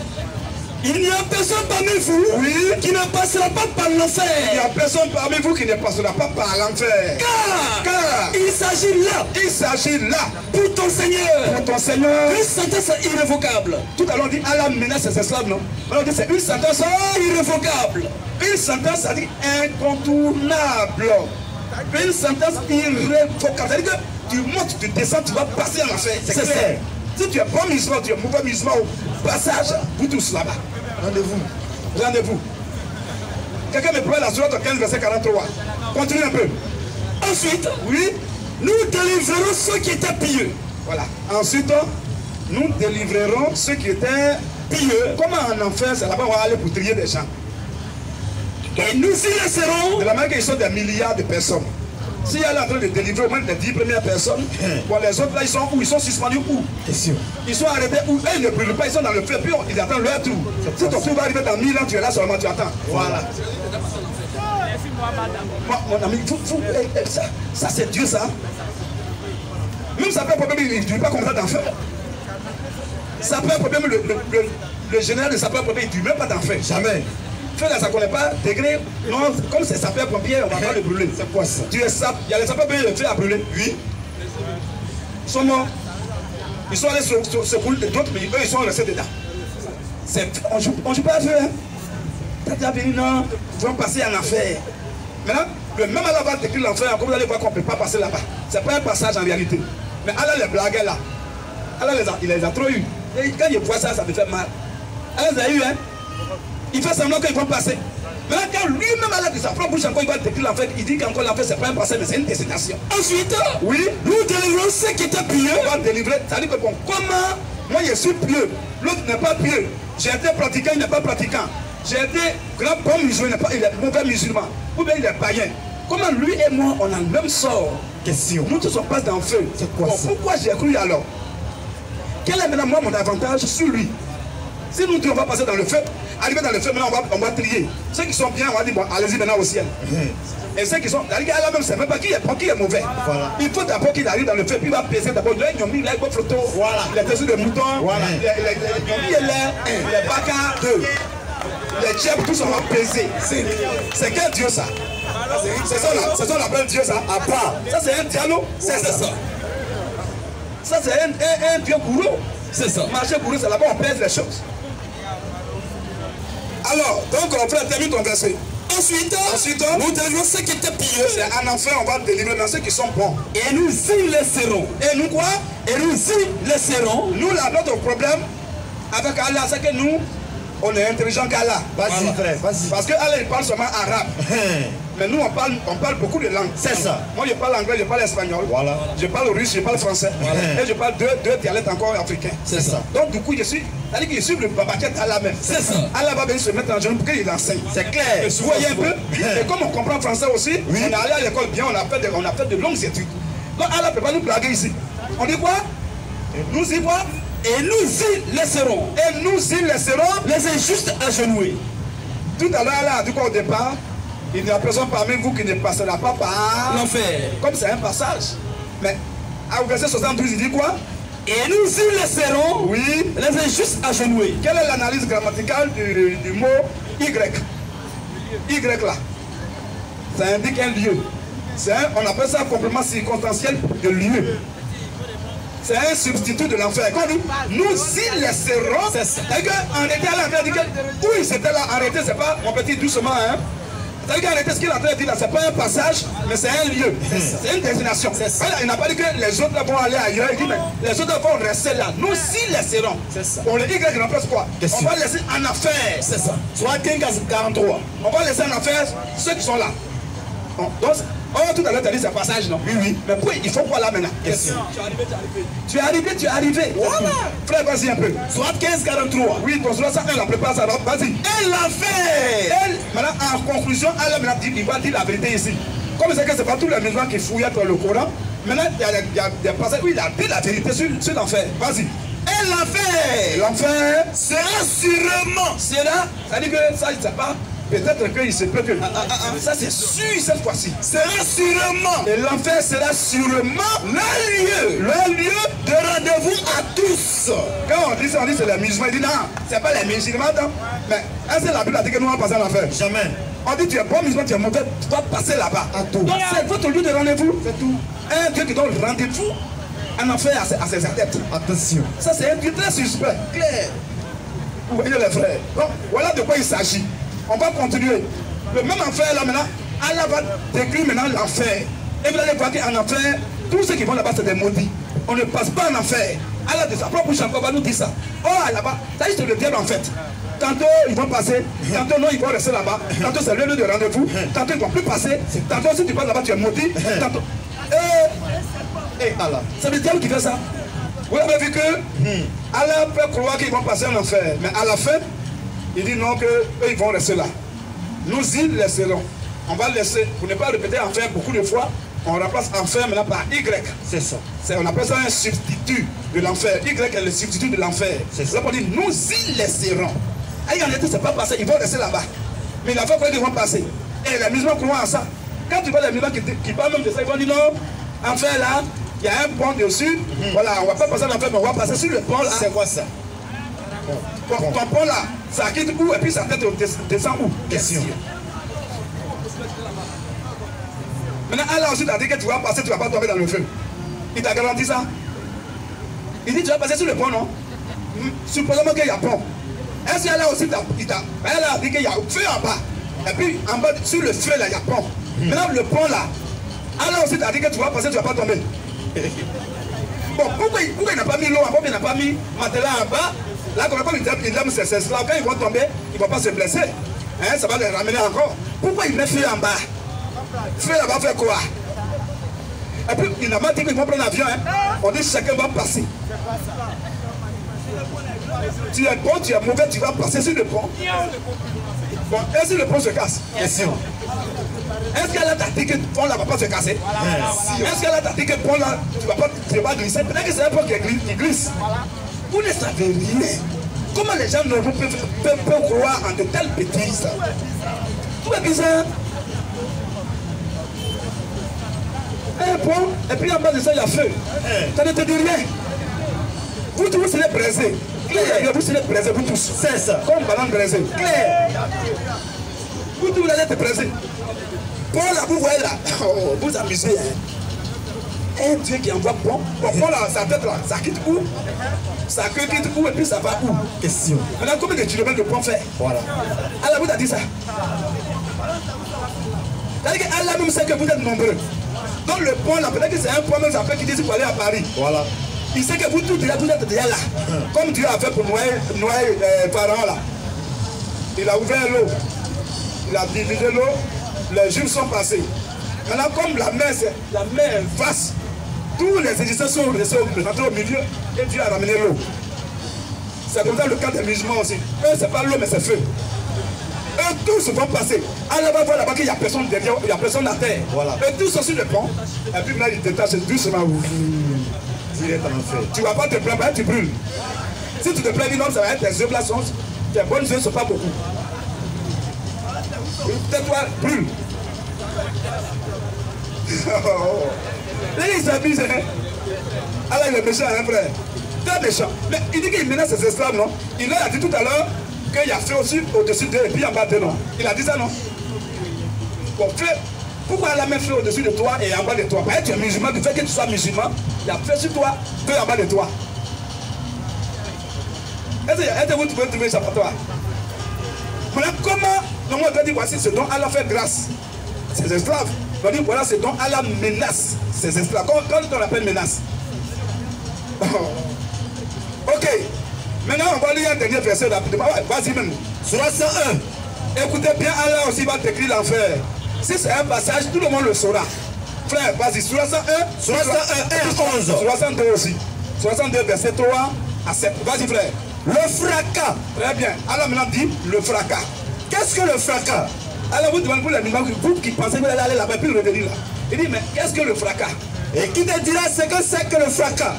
Il n'y a personne parmi vous qui ne passera pas par l'enfer. Il n'y a personne parmi vous qui ne passera pas par l'enfer. Car il s'agit là pour ton Seigneur. Une sentence irrévocable. Tout à l'heure on dit Allah menace ses esclaves, non? Alors on dit c'est une sentence irrévocable. Une sentence ça dit incontournable. Une sentence irrévocable. C'est-à-dire que tu montes, tu descends, tu vas passer en enfer. C'est clair. Si tu es bon musulman, tu es mauvais musulman au passage, vous tous là-bas. Rendez-vous. Quelqu'un me prend la sourate 15, verset 43. Continue un peu. Ensuite, oui, nous délivrerons ceux qui étaient pieux. Voilà. Ensuite, nous délivrerons ceux qui étaient pieux. Comment en enfer, c'est là-bas on va aller pour trier des gens. Et nous y laisserons. De la manière qu'ils sont des milliards de personnes. Si elle est en train de délivrer au moins les 10 premières personnes, bon, les autres là, ils sont où? Ils sont suspendus où? Ils sont arrêtés où? Eux, ils ne brûlent pas, ils sont dans le feu, puis ils attendent leur tour. Si ton tour va arriver dans 1000 ans, tu es là seulement, tu attends. Voilà. Mon ami, ça c'est Dieu ça. Même ça peut un problème, il ne dit pas comme ça d'enfer. Ça peut un problème, le général de sapeur-pompier, il ne dit même pas d'enfer. Jamais. Feu là, ça ne connaît pas degré. Non, comme c'est sapeur-pompier, on ne va pas le brûler. C'est quoi ça? Il y a les sapeurs-pompiers, le feu à brûler. Oui. Ils sont morts. Ils sont allés se brûler d'autres, mais eux, ils sont restés dedans. On ne joue pas à feu, hein. T'as déjà venu, non? Ils vont passer en enfer. Maintenant, le même Allah va décrire l'enfer, comme vous allez voir qu'on ne peut pas passer là-bas. Ce n'est pas un passage en réalité. Mais Allah les blaguait là. Allah il les a trop eu. Et quand il voit ça, ça me fait mal. Allah les a eu, hein. Il fait semblant qu'ils vont passer. Maintenant, quand lui-même Allah de sa propre bouche, encore il va décrire l'enfer, il dit qu'encore l'enfer, ce n'est pas un passage, mais c'est une destination. Ensuite, oui, nous délivrons ceux qui étaient pieux. On va délivrer. Ça dit que bon, comment moi je suis pieux, l'autre n'est pas pieux. J'ai été pratiquant, il n'est pas pratiquant. J'ai été grand bon musulman, il est mauvais musulman. Ou bien il est païen. Comment lui et moi, on a le même sort? Question. Nous tous on passe dans le feu. C'est quoi ça? Pourquoi j'ai cru alors? Quel est maintenant moi mon avantage sur lui? Si nous deux on va passer dans le feu, arriver dans le feu, maintenant on va trier. Ceux qui sont bien, on va dire bon, allez-y maintenant au ciel. Et ceux qui sont, là même, c'est même pas qui est mauvais. Voilà. Il faut d'abord qu'il arrive dans le feu, puis il va peser d'abord. Là, ils ont mis les photos, voilà. Les tessus de moutons, voilà. Les bacas, les tchèpes, tout ça va peser. C'est quel Dieu ça? C'est ça on appelle Dieu ça? À part. Ça c'est un dialogue? C'est ça. Ça c'est un Dieu gourou? C'est ça. Marcher gourou, c'est là-bas on pèse les choses. Alors, donc on frère, termine ton verset. Ensuite, nous délivrons ceux qui étaient pieux. C'est en enfer, on va délivrer dans ceux qui sont bons. Et nous y laisserons. Et nous quoi? Et nous y laisserons. Nous, là, notre problème avec Allah, c'est que nous, on est intelligent qu'Allah. Vas-y, frère, vas-y. Parce que Allah, il parle seulement arabe. Mais nous, on parle beaucoup de langues. C'est ça. Moi, je parle anglais, je parle espagnol. Voilà. Je parle russe, je parle français. Voilà. Et je parle deux dialectes encore africains. C'est ça. Donc, du coup, c'est-à-dire qu'il suit le babaquet Allah même. C'est ça. Allah va venir se mettre en genou pour qu'il enseigne. C'est clair. Vous voyez un peu? Et comme on comprend français aussi, oui. On est allé à l'école bien, on a fait de longues études. Donc, Allah ne peut pas nous blaguer ici. On dit quoi? Nous y quoi? Et nous y laisserons. Et nous y laisserons les injustes agenouillés. Tout à l'heure, Allah a dit quoi au départ? Il n'y a personne parmi vous qui ne passera pas par l'enfer. Comme c'est un passage. Mais au verset 72, il dit quoi? Et nous y laisserons, oui, les injustes agenouillés. Quelle est l'analyse grammaticale du mot Y? Y là. Ça indique un lieu. On appelle ça un complément circonstanciel de lieu. C'est un substitut de l'enfer. Quand nous y laisserons, c'est-à-dire qu'en réalité, Allah a dit que où ils étaient là, arrêtez, c'est pas, mon petit, doucement, hein. C'est-à-dire qu'arrêtez ce qu'il est en train de dire là, c'est pas un passage, mais c'est un lieu, c'est une destination. Il n'a pas dit que les autres vont aller ailleurs, il dit mais les autres vont rester là. Nous y laisserons. On le Y remplace quoi? On va laisser en affaire. C'est ça. Soit 15-43. On va laisser en affaire ceux qui sont là. Donc, tout à l'heure, tu as dit c'est un passage, non? Oui, oui. Mais pourquoi il faut quoi là maintenant? Yes. Tu es arrivé. Voilà. Frère, vas-y un peu. Soit 15-43. Oui, ton soit 101, la prépare ça. Vas-y. Elle l'a fait. Maintenant, en conclusion, il va dire la vérité ici. Comme c'est que ce n'est pas tous les musulmans qui fouillent dans le Coran, maintenant, il y a des passages où il a dit la vérité sur l'enfer. Vas-y. Elle l'a fait. L'enfer sera sûrement. Ça dit que ça, il ne sait pas. Peut-être qu'il se peut que. Ça c'est sûr cette fois-ci. Sera sûrement. Et l'enfer sera sûrement le lieu de rendez-vous à tous. Quand on dit ça, on dit c'est les musulmans. Il dit non, c'est pas les musulmans. Non. Mais est-ce que la Bible a dit que nous allons passer à l'enfer? Jamais. On dit tu es bon musulman, tu es mauvais, tu dois passer là-bas. À tout. Donc c'est votre lieu de rendez-vous. C'est tout. Un Dieu qui donne rendez-vous en enfer à ses adeptes. Attention. Ça c'est un Dieu très suspect. Clair. Vous voyez les frères. Donc voilà de quoi il s'agit. On va continuer. Le même enfer là maintenant, Allah va décrire maintenant l'enfer. Et vous allez voir qu'en enfer, tous ceux qui vont là-bas c'est des maudits. On ne passe pas en enfer. Allah de sa propre bouche encore va nous dire ça. Oh là-bas, ça c'est le diable en fait. Tantôt ils vont passer, tantôt non ils vont rester là-bas, tantôt c'est le lieu de rendez-vous, tantôt ils ne vont plus passer, tantôt si tu passes là-bas tu es maudit, tantôt. Allah. C'est le diable qui fait ça. Vous avez vu que Allah peut croire qu'ils vont passer en enfer, mais à la fin, il dit non, qu'eux ils vont rester là. Nous y laisserons. On va laisser, pour ne pas répéter enfer beaucoup de fois, on remplace enfer maintenant par Y. C'est ça. On appelle ça un substitut de l'enfer. Y est le substitut de l'enfer. C'est ça. On dit nous y laisserons. Et en été, c'est pas passé, ils vont rester là-bas. Mais la fois qu'ils vont passer. Et les musulmans croient en ça. Quand tu vois les musulmans qui parlent même de ça, ils vont dire non, enfer là, il y a un pont dessus. Voilà, on ne va pas passer l'enfer, mais on va passer sur le pont là. C'est quoi ça? Ton pont là, ça quitte où et puis sa tête descend où? Question. Maintenant, Allah aussi t'a dit que tu vas passer, tu ne vas pas tomber dans le feu. Il t'a garanti ça. Il dit tu vas passer sur le pont, non? Supposément qu'il y a pont. Est-ce qu'Allah aussi Allah a dit qu'il y a feu en bas. Et puis en bas, sur le feu là, il y a pont. Maintenant, le pont là, Allah aussi t'a dit que tu vas passer, tu ne vas pas tomber. Bon, pourquoi il n'a pas mis l'eau en bas, il n'a pas mis matelas en bas? Là, comme il aime ses esclaves, quand ils vont tomber, ils ne vont pas se blesser. Hein, ça va les ramener encore. Pourquoi il met feu en bas? Feu là-bas faire quoi? Et puis, il n'a pas dit qu'ils vont prendre l'avion. Hein. On dit que chacun va passer. Tu es bon, tu es mauvais, tu vas passer sur le pont. Bon, et si le pont se casse? Question. Est-ce qu'elle t'a dit que le pont là ne va pas se casser? Est-ce qu'elle t'a dit que le pont là, tu vas glisser? Peut-être que c'est un pont qui glisse. Vous ne savez rien. Comment les gens peuvent croire en de telles bêtises? Tout est bizarre. Un pont, et puis en bas de ça, il y a feu. Ça ne te dit rien. Vous tous, vous serez braisés. Claire. Vous serez braisés, vous tous. C'est ça. Comme banane braisée. Claire. Vous tous, vous allez être braisés. Paul là, vous voyez là, oh, vous amusez. Hein? Un Dieu qui envoie Paul. Paul là, sa tête là, ça quitte où? Sa queue quitte où et puis ça va où? Question. Maintenant, combien de kilomètres de pont fait? Voilà. Allah vous a dit ça. C'est-à-dire qu'Allah même sait que vous êtes nombreux. Donc le pont là, peut-être que c'est un pont même après qui dit qu'il faut aller à Paris. Voilà. Il sait que vous tous déjà, vous êtes déjà là. Comme Dieu a fait pour Noé Pharaon là. Il a ouvert l'eau. Il a divisé l'eau. Les Juifs sont passés. Maintenant, comme la mer est vaste, tous les Égyptiens sont restés au milieu et Dieu a ramené l'eau. C'est comme ça le cas des musulmans aussi. Eux, c'est pas l'eau, mais c'est feu. Eux, tous se vont passer. Allah va voir là-bas qu'il n'y a personne derrière, il n'y a personne à terre. Voilà. Eux, tous sont sur le pont. Et puis là, ils détachent doucement. Tu ne vas pas te plaindre, tu brûles. Si tu te plains, non, ça va être tes œufs là, tes bonnes œufs ne sont pas beaucoup. Tais-toi, brûle. Là, ils s'abusent. Allah, il est méchant, hein, frère. Très méchant. Mais il dit qu'il menace ses esclaves, non? Il leur a dit tout à l'heure qu'il y a fait aussi au-dessus d'eux et puis en bas d'eux, non? Il a dit ça, non? Bon, frère, pourquoi Allah met fait au-dessus de toi et en bas de toi? Parce que tu es musulman, du fait que tu sois musulman, il a fait sur toi que en bas de toi. Est-ce que vous pouvez trouver ça pour toi? Voilà comment, non, on doit dire, voici ce dont Allah fait grâce. Ses esclaves. On dit, voilà ce dont Allah menace ses esclaves. Quand on appelle menace. Ok. Maintenant, on va lire un dernier verset rapidement. Vas-y même. Surah 101. Écoutez bien, Allah aussi va décrire l'enfer. Si c'est un passage, tout le monde le saura. Frère, vas-y. Surah 101. Surah 101, 11. Surah 102 aussi. Surah 102, verset 3 à 7. Vas-y, frère. Le fracas. Très bien. Allah maintenant dit le fracas. Qu'est-ce que le fracas? Alors vous demandez pour les musulmans, vous qui pensez que vous allez aller là-bas, puis revenir là. Il dit, mais qu'est-ce que le fracas? Et qui te dira ce que c'est que le fracas?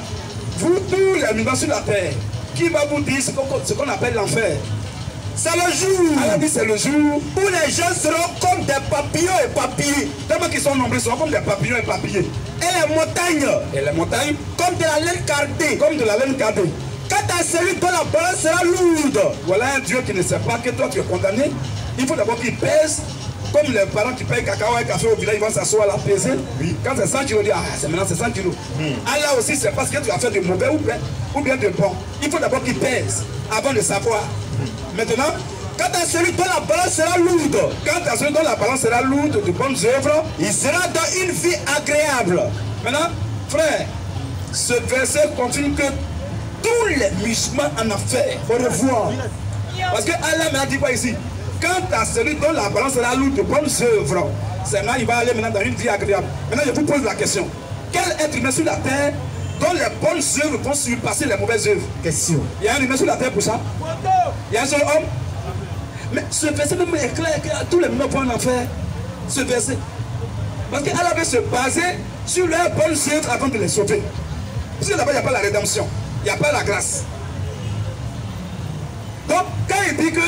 Vous tous les musulmans sur la terre, qui va vous dire ce qu'on appelle l'enfer? C'est le jour. Allah dit c'est le jour où les gens seront comme des papillons éparpillés. Tellement qu'ils sont nombreux, seront comme des papillons éparpillés. Et les montagnes comme de la laine cardée. Comme de la laine cardée. Quand à celui dont la balance sera lourde. Voilà un Dieu qui ne sait pas que toi tu es condamné. Il faut d'abord qu'il pèse. Comme les parents qui payent cacao et café au village, ils vont s'asseoir là, peser. Oui. Quand c'est 100 kilos, ils disent, ah, c'est maintenant c'est 100 kilos. Allah aussi, c'est parce que tu as fait de mauvais ou bien de bon. Il faut d'abord qu'il pèse avant de savoir. Maintenant, quand à celui dont la balance sera lourde. Quand à celui dont la balance sera lourde de bonnes œuvres, il sera dans une vie agréable. Maintenant, frère, ce verset confirme que tous les musulmans en affaires. Au revoir. Parce que Allah m'a dit quoi ici? Quant à celui dont la balance sera lourde de bonnes œuvres, c'est là il va aller maintenant dans une vie agréable. Maintenant, je vous pose la question. Quel être humain sur la terre dont les bonnes œuvres vont surpasser les mauvaises œuvres? Question. Il y a un humain sur la terre pour ça? Il y a un seul homme? Mais ce verset même est clair que tous les musulmans vont en enfer. Ce verset. Parce qu'Allah veut se baser sur leurs bonnes œuvres avant de les sauver. Parce que là-bas, il n'y a pas la rédemption. Il n'y a pas la grâce. Donc, quand il dit que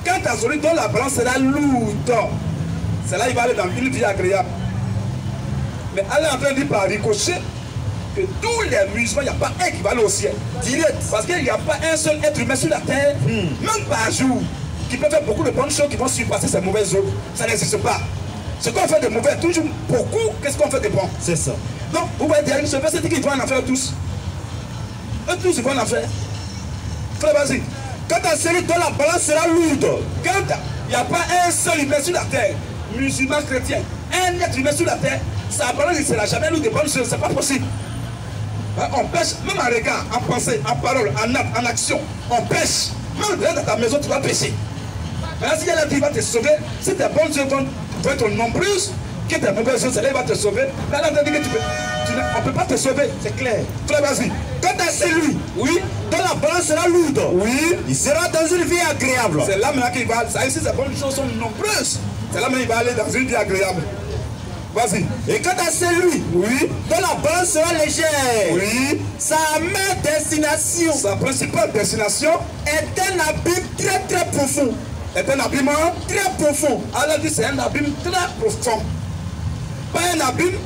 quand à celui dont la balance sera lourde, c'est là qu'il va aller dans une vie agréable. Mais Allah est en train de dire par ricochet que tous les musulmans, il n'y a pas un qui va aller au ciel. Direct. Parce qu'il n'y a pas un seul être humain sur la terre, même par jour, qui peut faire beaucoup de bonnes choses qui vont surpasser ces mauvaises œuvres. Ça n'existe pas. Ce qu'on fait de mauvais, toujours beaucoup, qu'est-ce qu'on fait de bon? C'est ça. Donc, vous voyez derrière ce verset dit qu'ils vont en faire tous. Eux tous, ils vont en faire. Frère, vas-y. Quand à celui dont la balance sera lourde. Quand il n'y a pas un seul humain sur la terre, musulman, chrétien, un être humain sur la terre, sa balance ne sera jamais lourde de bonnes choses. C'est pas possible. On pêche, même en regard, en pensée, en parole, en acte, en action. On pêche. Même dans ta maison, tu vas pêcher. Maintenant, si elle a dit, va te sauver, si tes bonnes œuvres vont être nombreuses, que tes mauvaises choses, celle-là va te sauver. Là, on dit que on ne peut pas te sauver, c'est clair. Frère, vas-y. Quant à celui, Oui. dont la balance sera lourde, Oui. il sera dans une vie agréable. C'est là maintenant qu'il va. Ça ici, ces bonnes choses sont nombreuses. C'est là maintenant qu'il va aller dans une vie agréable. Vas-y. Et quant à celui, Oui. dont la balance sera légère, Oui. sa même destination Sa principale destination est un abîme très très profond. est un abîme. Très profond. Allah dit c'est un abîme très profond. Pas un abîme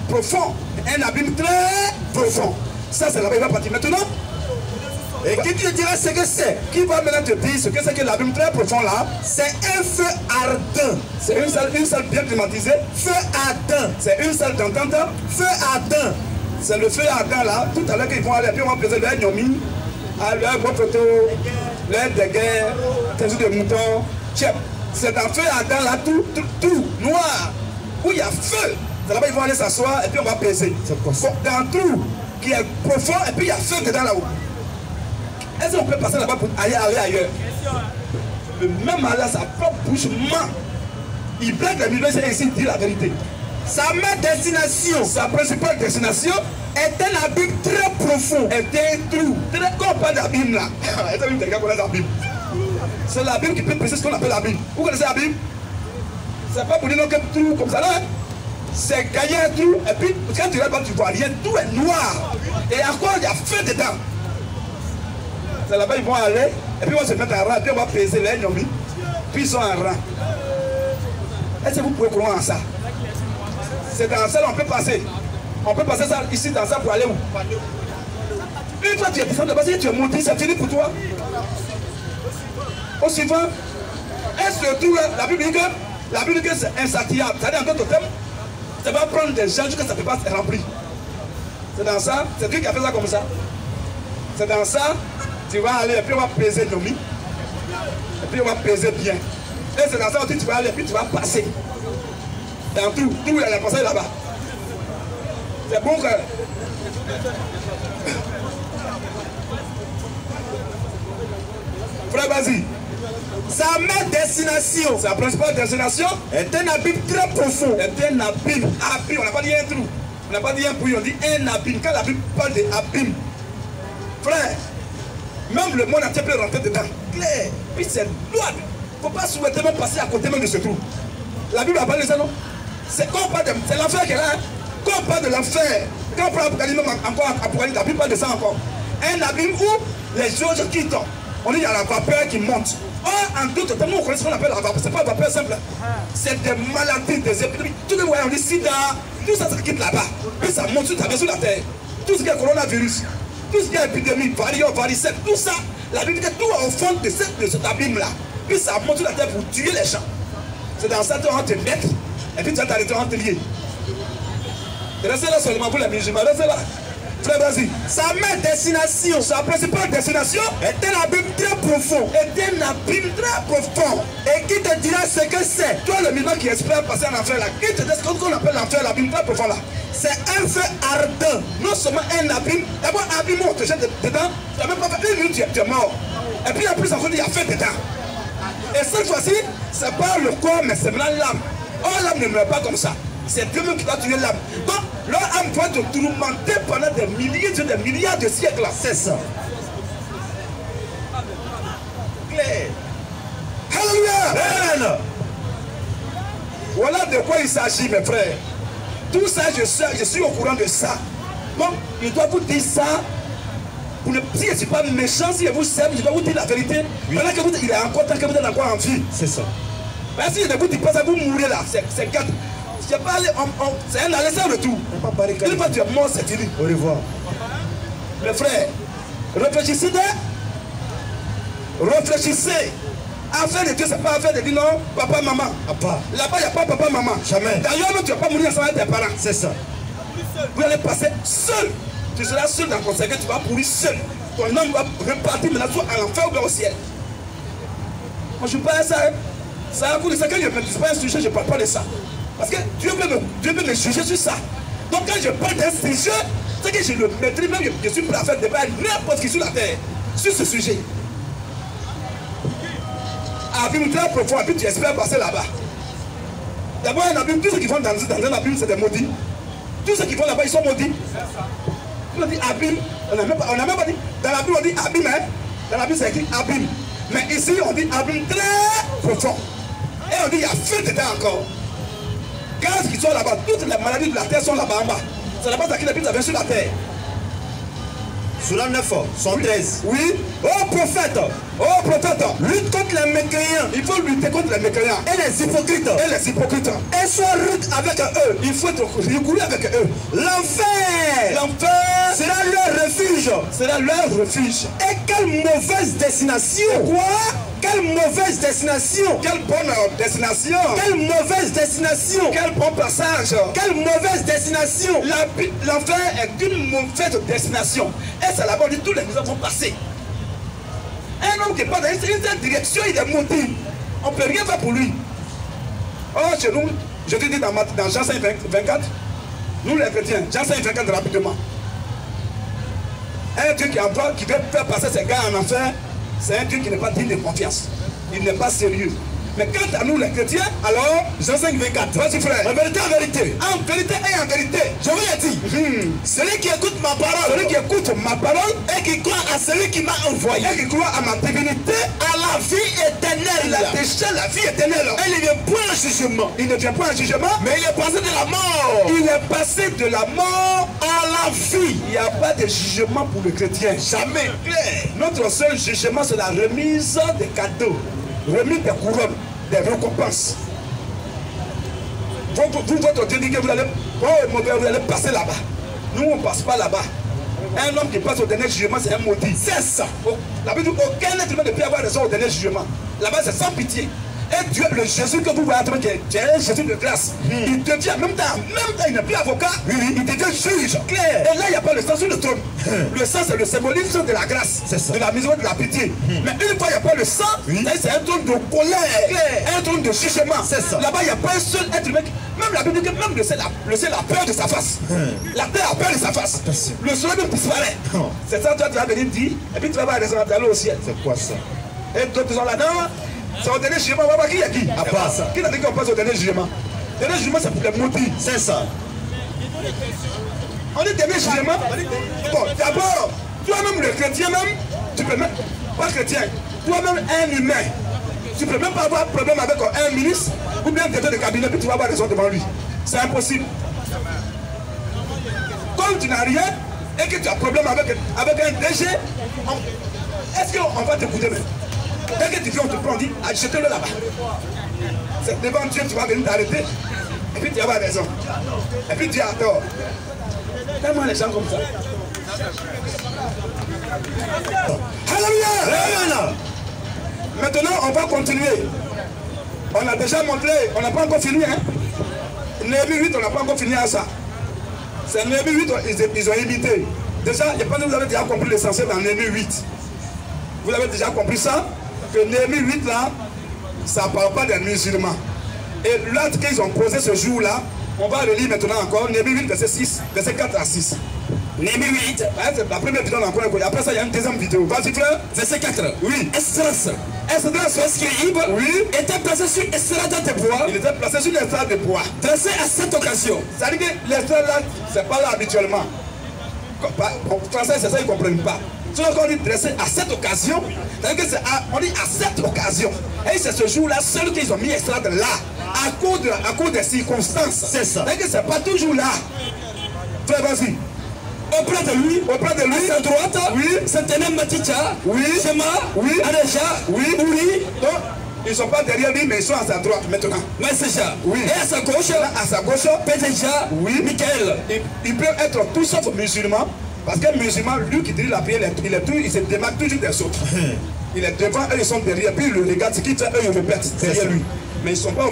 profond, un abîme très profond. Ça, c'est là-bas, il va partir. Maintenant, Et qui te dira ce que c'est? qui va maintenant te dire ce que c'est que l'abîme très profond là? C'est un feu ardent. C'est une salle bien climatisée. Feu ardent. C'est une salle d'entente. Feu ardent. C'est le feu ardent là. Tout à l'heure qu'ils vont aller, puis on va poser leur gnomi, leur gros photo, leur déguet, des de moutons. C'est dans le feu ardent là, tout noir, où il y a feu. C'est là-bas ils vont aller s'asseoir et puis on va peser. Dans tout qui est profond et puis il y a feu dedans là-haut. Est-ce qu'on peut passer là-bas pour aller ailleurs? Le même Allah, sa propre bouche ment. Il blague la Bible et ici il dit la vérité. Sa même destination Sa principale destination est un abîme très profond. est un trou. Quand on parle d'abîme là, est-ce que quelqu'un connaît l'abîme? C'est l'abîme qui peut préciser ce qu'on appelle l'abîme. Vous connaissez l'abîme? C'est pas pour dire non que trou comme ça là. C'est gagner un trou et puis quand tu regardes tu vois rien, tout est noir. Et encore il y a feu dedans. C'est là-bas ils vont aller et puis on va se mettre en rang, puis on va peser les gnomis, puis ils sont en rang. Est-ce que vous pouvez croire en ça? C'est dans ça on peut passer. On peut passer ça ici dans ça pour aller où? Une fois tu es descendu, parce que tu es monté, c'est fini pour toi. Au suivant, est-ce que tout là, la Bible dit que c'est insatiable. C'est-à-dire en d'autres termes, ça va prendre des gens jusqu'à ce que ça ne peut pas se remplir. C'est dans ça, c'est Dieu qui a fait ça comme ça. C'est dans ça, tu vas aller et puis on va peser Nomi. Et puis on va peser bien. Et c'est dans ça aussi tu vas aller et puis tu vas passer. Dans tout, il y a passé là-bas. C'est bon que... Frère, vas-y. Sa même destination Sa principale destination est un abîme très profond. est un abîme. Abîme, on n'a pas dit un trou. On n'a pas dit un puits, on dit un abîme. Quand la Bible parle d'abîme, frère, même le monde entier peut rentrer dedans. Clair. Puis c'est loin. Il ne faut pas souhaiter même passer à côté même de ce trou. La Bible a parlé de ça, non? C'est quand on parle de... C'est l'enfer qui est là. Hein? Quand on parle de l'enfer, quand on parle d'Apocalypse, même encore Apocalypse, la Bible parle de ça encore. Un abîme où les choses quittent. On dit qu'il y a la vapeur qui monte. Or, en d'autres termes, on connaît ce qu'on appelle la vapeur. Ce n'est pas la vapeur simple. C'est des maladies, des épidémies. Tout le monde, on dit sida, tout ça, ça quitte là-bas. Puis ça monte sur la terre. Tout ce qui est coronavirus, tout ce qui est épidémie, variant, varicelle, tout ça, la Bible dit que tout est au fond de cet abîme-là. Puis ça monte sur la terre pour tuer les gens. C'est dans ça que tu vas te mettre, et puis tu vas t'arrêter en te lier. Restez là seulement pour les musulmans, restez là. Frère, vas-y. Sa même destination Sa principale destination est un abîme très profond. est un abîme très profond. Et qui te dira ce que c'est? Toi, le musulman qui espère passer en enfer là, qui te dit ce qu'on appelle l'enfer, l'abîme très profond là? C'est un feu ardent. Non seulement un abîme, d'abord un abîme, on te jette dedans, tu n'as même pas fait une minute, tu es mort. Et puis en plus, encore, il y a fait dedans. Et cette fois-ci, c'est pas le corps, mais c'est maintenant l'âme. Or, l'âme ne meurt pas comme ça. C'est Dieu-même qui doit tuer l'âme. Donc, leur âme doit te tourmenter pendant des milliards de siècles. C'est ça. Claire. Alléluia. Amen. Voilà de quoi il s'agit, mes frères. Tout ça, je suis au courant de ça. Donc, je dois vous dire ça. Pour ne, si je ne suis pas méchant, si je vous aime, je dois vous dire la vérité. Pendant que il est encore temps que vous êtes encore en vie. C'est ça. Mais si je ne vous dis pas ça, vous mourrez là. C'est gâte. C'est un aller sans retour. Une fois que tu es mort, c'est fini. Au revoir. Mes frères, réfléchissez. Réfléchissez. Affaire de Dieu, ce n'est pas affaire de dire non, papa, maman. Papa. Là-bas, il n'y a pas papa, maman. Jamais. D'ailleurs, tu ne vas pas mourir sans tes parents. C'est ça. Vous allez passer seul. Tu seras seul dans ton cercueil, tu vas pourrir seul. Ton âme va repartir maintenant soit à l'enfer ou bien au ciel. Moi, je ne parle pas de ça. Hein. Ça a cours de ça. Quand je ne maîtrise pas un sujet, je ne parle pas de ça. Parce que Dieu peut me juger sur ça. Donc quand je parle d'un sujet, c'est que je le maîtrise, même je suis prêt à faire débat n'importe qui sur la terre, sur ce sujet. Abîme très profond, et puis tu espères passer là-bas. D'abord, un abîme, tous ceux qui vont dans un abîme, c'est des maudits. Tous ceux qui vont là-bas, ils sont maudits. On dit abîme, on n'a même pas dit. Dans l'abîme, on dit abîme, hein. Dans l'abîme, c'est écrit abîme. Mais ici, on dit abîme très profond. Et on dit il y a feu dedans encore. Quand ils sont là-bas, toutes les maladies de la terre sont là-bas en bas. C'est là-bas qu'il habite avec sur la terre. Sur la 9, 113. Oui. Oh prophète, lutte contre les mécréants. Il faut lutter contre les mécréants. Et les hypocrites. Et sois rude avec eux. Il faut être rigoureux avec eux. L'enfer sera leur refuge. Et quelle mauvaise destination. Quoi? Quelle mauvaise destination. Quelle bonne destination. Quelle mauvaise destination. Quel bon passage. Quelle mauvaise destination. L'enfer est une mauvaise destination. Et c'est là-bas où tous les maisons vont passer. Un homme qui part dans une direction, il est maudit. On ne peut rien faire pour lui. Oh, chez nous, je te dis dans Jean 5, 24, nous les chrétiens, Jean 5, 24 rapidement. Un Dieu qui veut faire passer ses gars en enfer, c'est un Dieu qui n'est pas digne de confiance. Il n'est pas sérieux. Mais quant à nous les chrétiens, alors, Jean 5, 24. Vas-y frère. En vérité, en vérité. En vérité et en vérité. Je vous l'ai dit. Celui qui écoute ma parole. Et qui croit à celui qui m'a envoyé. Et qui croit à ma divinité. À la vie éternelle. Il a déjà la vie éternelle. Et il ne vient point en jugement. Il ne vient pas en jugement. Mais il est passé de la mort. Il est passé de la mort à la vie. Il n'y a pas de jugement pour le chrétien. Jamais. Notre seul jugement, c'est la remise des cadeaux. Remise des couronnes, des récompenses. Votre Dieu dit que vous allez passer là-bas. Nous, on ne passe pas là-bas. Un homme qui passe au dernier jugement, c'est un maudit. C'est ça. La Bible dit aucun être humain ne peut avoir raison au dernier jugement. Là-bas, c'est sans pitié. Et Dieu, le Jésus que vous voyez, qui est un Jésus de grâce, il devient, même temps, il n'est plus avocat, il devient juge. Claire. Et là, il n'y a pas le sang sur le trône. Le sang, c'est le symbolisme de la grâce, de la miséricorde, de la pitié. Mais une fois, il n'y a pas le sang, c'est un trône de colère, un trône de jugement. Là-bas, il n'y a pas un seul être humain. Même la Bible dit que même le ciel a peur de sa face. La terre a peur de sa face. Le soleil même disparaît. C'est ça, toi, tu vas venir dire, et puis tu vas aller au ciel. C'est quoi ça? Et d'autres sont là-dedans. C'est au dernier jugement, on va voir qui est qui. À part ça. Qui a dit qu'on passe au dernier jugement? Le dernier jugement, c'est pour les maudits. C'est ça. On dit dernier jugement. Bon, d'abord, toi-même, le chrétien, même, tu peux même, pas chrétien, toi-même, un humain, tu peux même pas avoir problème avec un ministre ou bien un directeur de cabinet, puis tu vas avoir raison devant lui. C'est impossible. Comme tu n'as rien et que tu as problème avec un DG, est-ce qu'on va t'écouter même? Dès que tu viens, on te prend, on dit, jetez-le là-bas. C'est devant Dieu, tu vas venir t'arrêter. Et puis tu vas avoir raison. Et puis tu as tort. Tellement les gens comme ça. Alléluia! Maintenant, on va continuer. On a déjà montré, on n'a pas encore fini. Hein? Néhémie 8, on n'a pas encore fini à ça. C'est Néhémie 8, ils ont imité. Déjà, je pense que vous avez déjà compris l'essentiel dans Néhémie 8. Vous avez déjà compris ça? Que Néhémie 8 là, ça ne parle pas des musulmans. Et l'acte qu'ils ont posé ce jour-là, on va le lire maintenant encore, Néhémie 8, verset 6, verset 4 à 6. Néhémie 8, c'est la première vidéo encore. Après ça, il y a une deuxième vidéo. Vas-y frère. Verset 4. Oui. Esdras, scribe, oui, était placé sur estrade de bois. Il était placé sur l'estrade de bois. Dressé à cette occasion. C'est-à-dire que l'estrade là, c'est pas là habituellement. En français, c'est ça, ils ne comprennent pas. C'est quand on dit dressé à cette occasion, c'est-à-dire que on dit à cette occasion. Et c'est ce jour-là, seul qu'ils ont mis estrade là, à cause des circonstances. C'est ça. C'est-à-dire que c'est pas toujours là. Frère, vas-y. Auprès de lui, à sa droite, oui, se tenait Maticha, oui, Shema, oui, Adéja, oui, Uri. Donc, ils ne sont pas derrière lui, mais ils sont à sa droite maintenant. Messeja, oui. Et à sa gauche, Pédéja, oui, Michael. Ils peuvent être tous sauf musulmans, parce qu'un musulman, lui qui dirige la prière, il se démarque toujours des autres. Il est devant, eux ils sont derrière, puis il le regarde, ce qu'il fait, eux ils répètent derrière lui. Mais ils ne sont pas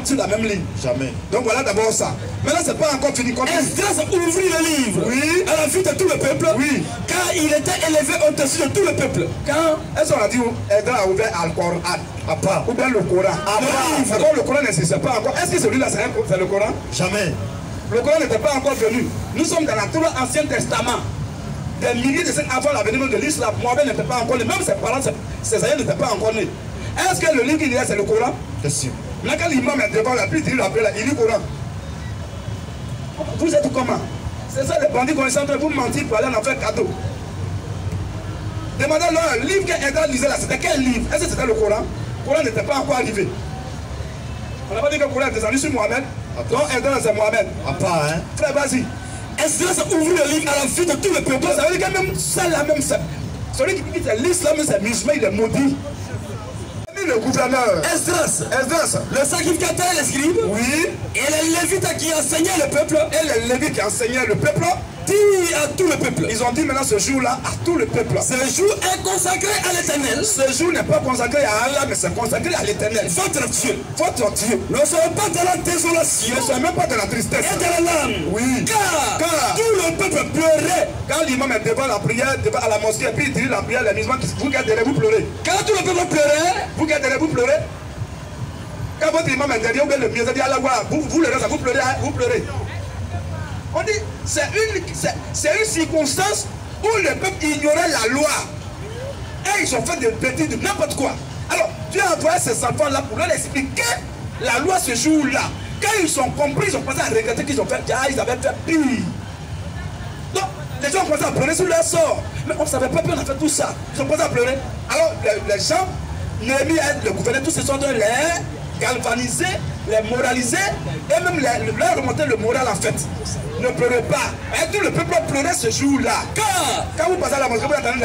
sur la même ligne. Jamais. Donc voilà d'abord ça. Maintenant, c'est pas encore fini. Esdras ouvrit le livre, oui, à la vue de tout le peuple, oui, car il était élevé au-dessus de tout le peuple. Quand est-ce qu'on a dit Esdras a ouvert le Coran, ou bien le Coran. D'abord, le Coran n'existait pas encore. Est-ce que celui-là, c'est le Coran? Jamais. Le Coran n'était pas encore venu. Nous sommes dans le tout Ancien Testament. Des milliers de siècles avant l'avènement de l'islam, Mohamed n'était pas encore né. Même ses parents, ses aïeux n'étaient pas encore nés. Est-ce que le livre qu'il y a, c'est le Coran? Bien sûr. Maintenant, quand l'imam est devant la pluie, il dit la paix là, il lit le Coran. Vous êtes comment? C'est ça les bandits qu'on est en train de vous mentir pour aller en faire cadeau. Demandez-leur un livre qu'Edra lisait là, c'était quel livre? Est-ce que c'était le Coran? Le Coran n'était pas encore arrivé. On n'a pas dit que le Coran est descendu sur Mohamed. Donc Edra c'est Mohamed. À part, hein? Frère, vas-y. Esdras a ouvert le livre à la vue de tout le peuple. Ça veut dire que même ça là, même ça. Celui qui dit que l'islam c'est musulman, il est maudit. Le gouverneur Esdras, le sacrificateur et les scribes, oui, et les lévites qui enseignaient le peuple, et les lévites qui enseignaient le peuple, dit à tout le peuple. Ils ont dit maintenant ce jour-là à tout le peuple. Ce jour est consacré à l'Éternel. Ce jour n'est pas consacré à Allah, mais c'est consacré à l'Éternel. Votre Dieu. Votre Dieu. Ne soyez pas dans la désolation. Ne soyez même pas dans la tristesse. Et dans la larme. Oui. Car tout le peuple pleurait. Quand l'imam est devant la prière, devant à la mosquée, et puis il dit la prière, les musulmans, vous gardez vous pleurer. Quand tout le peuple pleurait, vous gardez vous pleurer. Quand votre imam est derrière, le mieux, dit Allah, vous le reste, vous pleurez. On dit, c'est une circonstance où le peuple ignorait la loi. Et ils ont fait des bêtises, de n'importe quoi. Alors, Dieu a envoyé ces enfants-là pour leur expliquer la loi ce jour-là. Quand ils sont compris, ils ont commencé à regretter qu'ils ont fait, ils avaient fait pire. Donc, les gens ont commencé à pleurer sur leur sort. Mais on ne savait pas, puis on a fait tout ça. Ils ont commencé à pleurer. Alors, les gens, Néhémie, le gouverneur, tous ces sont de les galvaniser, les moraliser et même leur remonter le moral en fait. Ne pleurez pas. Et tout le peuple pleurait ce jour-là. Car quand vous passez à la mosquée, vous entendez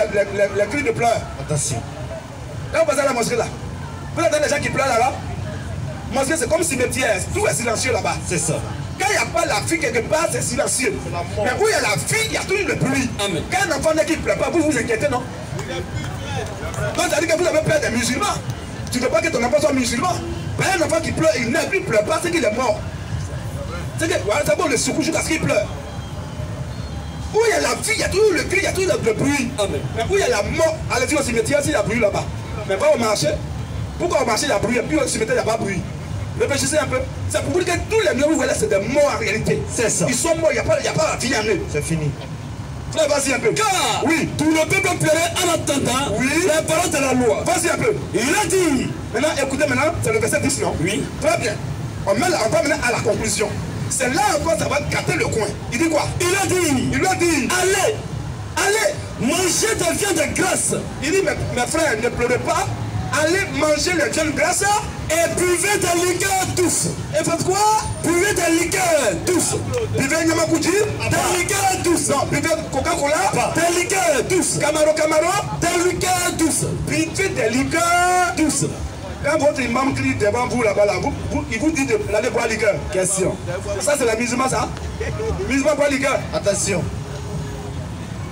les cris de pleurs. Attention. Quand vous passez à la mosquée là, vous entendez les gens qui pleurent là-bas. Mosquée c'est comme cimetière, tout est silencieux là-bas. C'est ça. Quand il n'y a pas la fille quelque part, c'est silencieux. Mais où il y a la fille, il y a toujours le bruit. Amen. Quand un enfant n'est qui ne pleure pas, vous vous inquiétez, non? Donc ça veut dire que vous avez peur des musulmans. Tu ne veux pas que ton enfant soit musulman. Un enfant qui pleure, il ne pleure pas, c'est qu'il est mort. C'est que c'est bon le secours jusqu'à ce qu'il pleure. Où il y a la vie, il y a toujours le cri, il y a toujours le bruit. Amen. Mais où il y a la mort, allez-y au cimetière, s'il y a bruit là-bas. Mais pas au marché. Pourquoi au marché il y a bruit et puis au cimetière il n'y a pas bruit? Réfléchissez un peu. C'est pour vous dire que tous les lieux où vous voyez, c'est des morts en réalité. C'est ça. Ils sont morts, il n'y a pas la vie en eux. C'est fini. Frère, vas-y un peu. Car oui, tout le peuple pleurait en attendant les paroles de la loi. Vas-y un peu. Il a dit. Maintenant, écoutez maintenant, c'est le verset 10, non? Oui. Très bien. On va maintenant à la conclusion. C'est là encore ça va gâter le coin. Il dit quoi? Il a dit. Il lui a dit. Allez, mangez de viande grasse. Il dit, mes frères, ne pleurez pas. Allez manger les viandes grasses. Et buvez des liqueurs douces. Et faites quoi? Buvez des liqueurs douces. Buvez Nyamakuji. Des liqueurs douces. Non, buvez Coca-Cola. Des liqueurs douces. Camaro. Des liqueurs douces. Buvez des liqueurs douces. Quand votre imam crie devant vous là-bas, là, il vous dit d'aller boire liqueur. Question. Ça c'est la musulman ça? Musulman boire liqueur. Attention.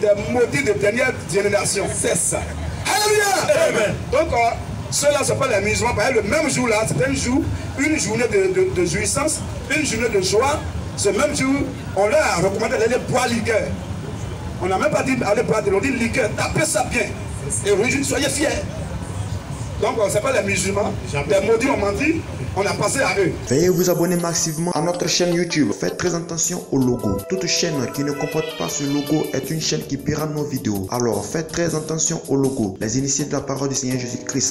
Des maudits de dernière génération. C'est ça. Alléluia. Amen. Donc, ceux-là, ce n'est pas les musulmans. Par exemple, le même jour-là, c'était une journée de jouissance, une journée de joie. Ce même jour, on leur a recommandé d'aller boire liqueur. On n'a même pas dit aller boire de l'eau, on dit liqueur. Tapez ça bien. Et soyez fiers. Donc, ce n'est pas les musulmans. Les maudits ont menti. On a passé à eux. Veuillez vous abonner massivement à notre chaîne YouTube. Faites très attention au logo. Toute chaîne qui ne comporte pas ce logo est une chaîne qui paiera nos vidéos. Alors faites très attention au logo. Les initiés de la parole du Seigneur Jésus-Christ.